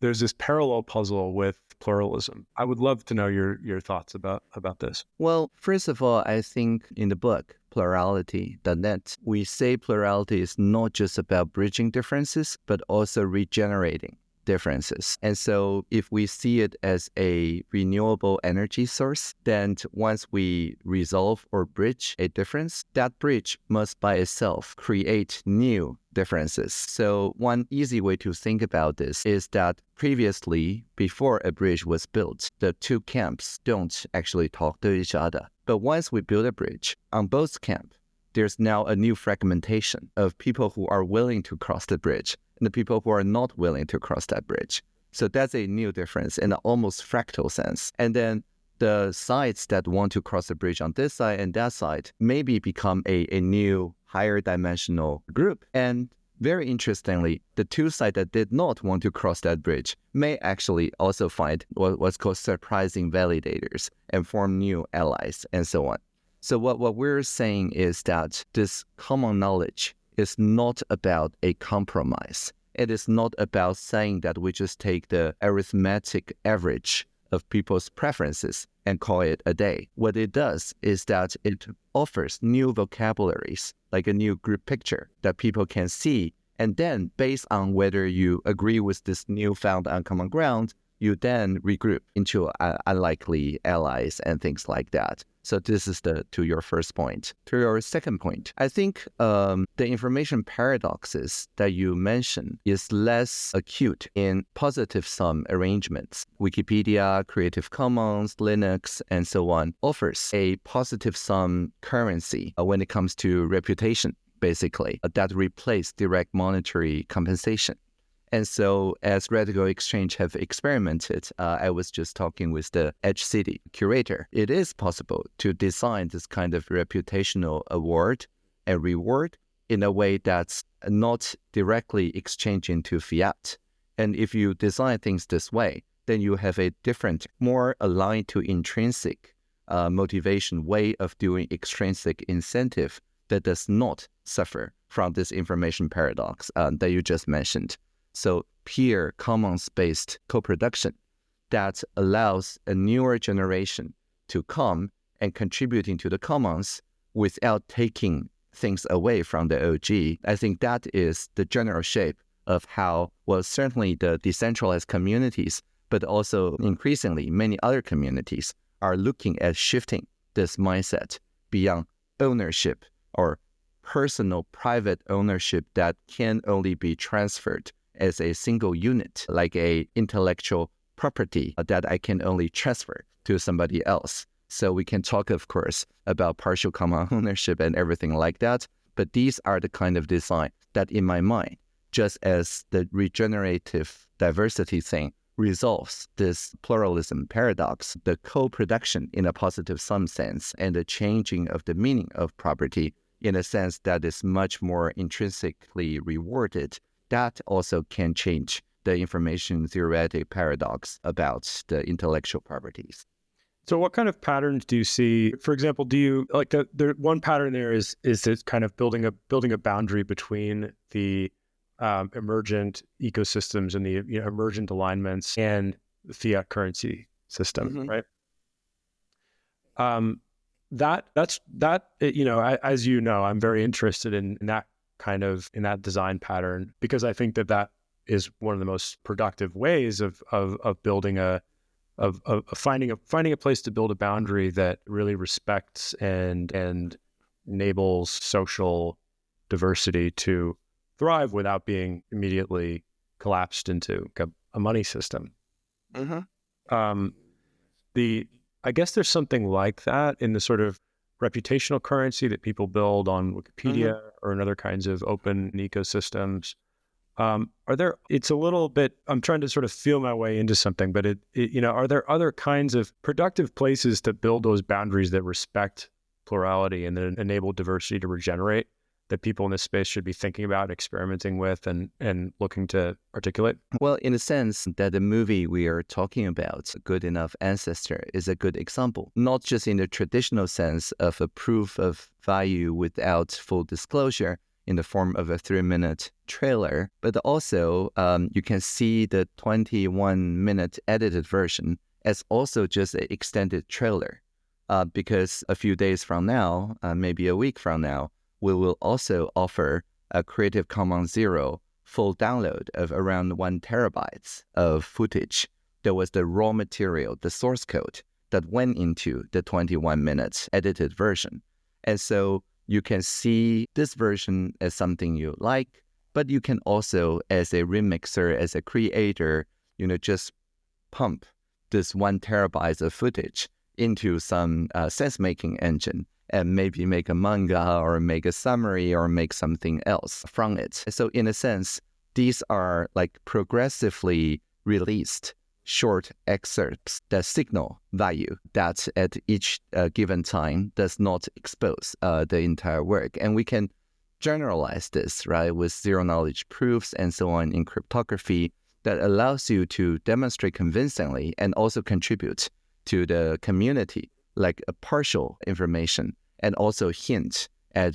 There's this parallel puzzle with pluralism. I would love to know your thoughts about this. Well, first of all, I think in the book, Plurality.net, we say plurality is not just about bridging differences, but also regenerating differences. And so if we see it as a renewable energy source, then once we resolve or bridge a difference, that bridge must by itself create new differences. So one easy way to think about this is that previously, before a bridge was built, the two camps don't actually talk to each other. But once we build a bridge, on both camps, there's now a new fragmentation of people who are willing to cross the bridge and the people who are not willing to cross that bridge. So that's a new difference in an almost fractal sense. And then the sides that want to cross the bridge on this side and that side maybe become a new higher dimensional group. And very interestingly, the two sides that did not want to cross that bridge may actually also find what's called surprising validators and form new allies and so on. So what we're saying is that this common knowledge is not about a compromise. It is not about saying that we just take the arithmetic average of people's preferences and call it a day. What it does is that it offers new vocabularies, like a new group picture that people can see. And then based on whether you agree with this newfound uncommon ground, you then regroup into unlikely allies and things like that. So this is to your first point. To your second point, I think the information paradoxes that you mentioned is less acute in positive sum arrangements. Wikipedia, Creative Commons, Linux, and so on offers a positive sum currency when it comes to reputation, basically, that replace direct monetary compensation. And so as Radical Exchange have experimented, I was just talking with the Edge City curator. It is possible to design this kind of reputational award and reward in a way that's not directly exchanged into fiat. And if you design things this way, then you have a different, more aligned to intrinsic motivation way of doing extrinsic incentive that does not suffer from this information paradox that you just mentioned. So peer commons-based co-production that allows a newer generation to come and contributing to the commons without taking things away from the OG. I think that is the general shape of how, well, certainly the decentralized communities, but also increasingly many other communities are looking at shifting this mindset beyond ownership or personal private ownership that can only be transferred as a single unit, like a intellectual property that I can only transfer to somebody else. So we can talk, of course, about partial common ownership and everything like that. But these are the kind of design that, in my mind, just as the regenerative diversity thing resolves this pluralism paradox, the co-production in a positive sum sense, and the changing of the meaning of property in a sense that is much more intrinsically rewarded, that also can change the information theoretic paradox about the intellectual properties. So what kind of patterns do you see? For example, do you like the one pattern there is this kind of building a boundary between the emergent ecosystems and the emergent alignments and the fiat currency system, right? That's as you know, I'm very interested in that design pattern, because I think that is one of the most productive ways of building of finding a place to build a boundary that really respects and enables social diversity to thrive without being immediately collapsed into a money system. I guess there's something like that in the sort of reputational currency that people build on Wikipedia or in other kinds of open ecosystems. It's a little bit, I'm trying to sort of feel my way into something, but are there other kinds of productive places to build those boundaries that respect plurality and that enable diversity to regenerate, that people in this space should be thinking about, experimenting with, and looking to articulate? Well, in a sense that the movie we are talking about, Good Enough Ancestor, is a good example, not just in the traditional sense of a proof of value without full disclosure in the form of a 3-minute trailer, but also you can see the 21-minute edited version as also just an extended trailer, because a few days from now, maybe a week from now, we will also offer a Creative Commons Zero full download of around 1 terabyte of footage. That was the raw material, the source code that went into the 21 minutes edited version. And so you can see this version as something you like, but you can also, as a remixer, as a creator, just pump this 1 terabyte of footage into some sense-making engine and maybe make a manga or make a summary or make something else from it. So in a sense, these are like progressively released short excerpts that signal value that at each given time does not expose the entire work. And we can generalize this, right, with zero-knowledge proofs and so on in cryptography that allows you to demonstrate convincingly and also contribute to the community like a partial information, and also hint at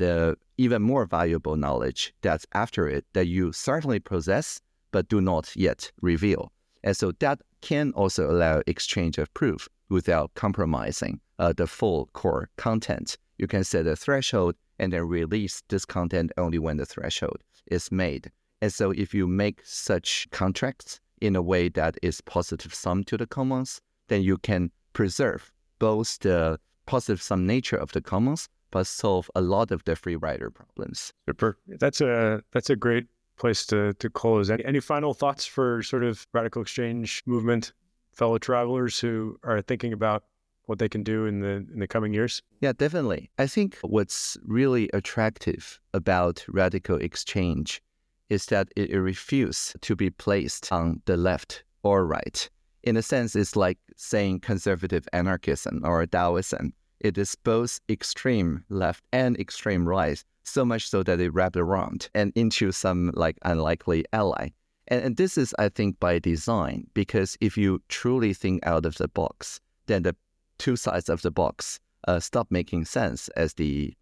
even more valuable knowledge that's after it that you certainly possess but do not yet reveal. And so that can also allow exchange of proof without compromising the full core content. You can set a threshold and then release this content only when the threshold is made. And so if you make such contracts in a way that is positive sum to the commons, then you can preserve both the positive sum nature of the commons, but solve a lot of the free rider problems. Super. That's a great place to close. Any final thoughts for sort of radical exchange movement fellow travelers who are thinking about what they can do in the coming years? Yeah, definitely. I think what's really attractive about radical exchange is that it refuses to be placed on the left or right. In a sense, it's like saying conservative anarchism or Daoism. It is both extreme left and extreme right, so much so that it wrapped around and into some like unlikely ally. And this is, I think, by design, because if you truly think out of the box, then the two sides of the box stop making sense as the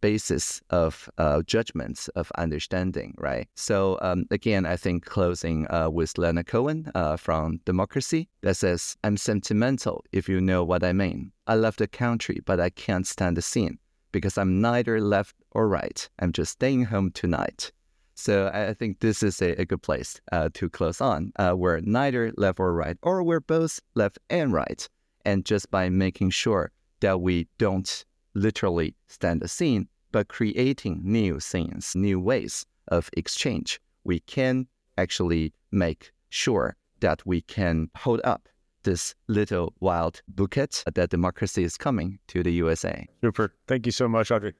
basis of judgments of understanding, right? So again, I think closing with Leonard Cohen from Democracy that says, I'm sentimental if you know what I mean. I love the country, but I can't stand the scene because I'm neither left or right. I'm just staying home tonight. So I think this is a good place to close on. We're neither left or right, or we're both left and right. And just by making sure that we don't literally stand the scene, but creating new scenes, new ways of exchange, we can actually make sure that we can hold up this little wild bouquet that democracy is coming to the USA. Super. Thank you so much, Audrey.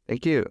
Thank you.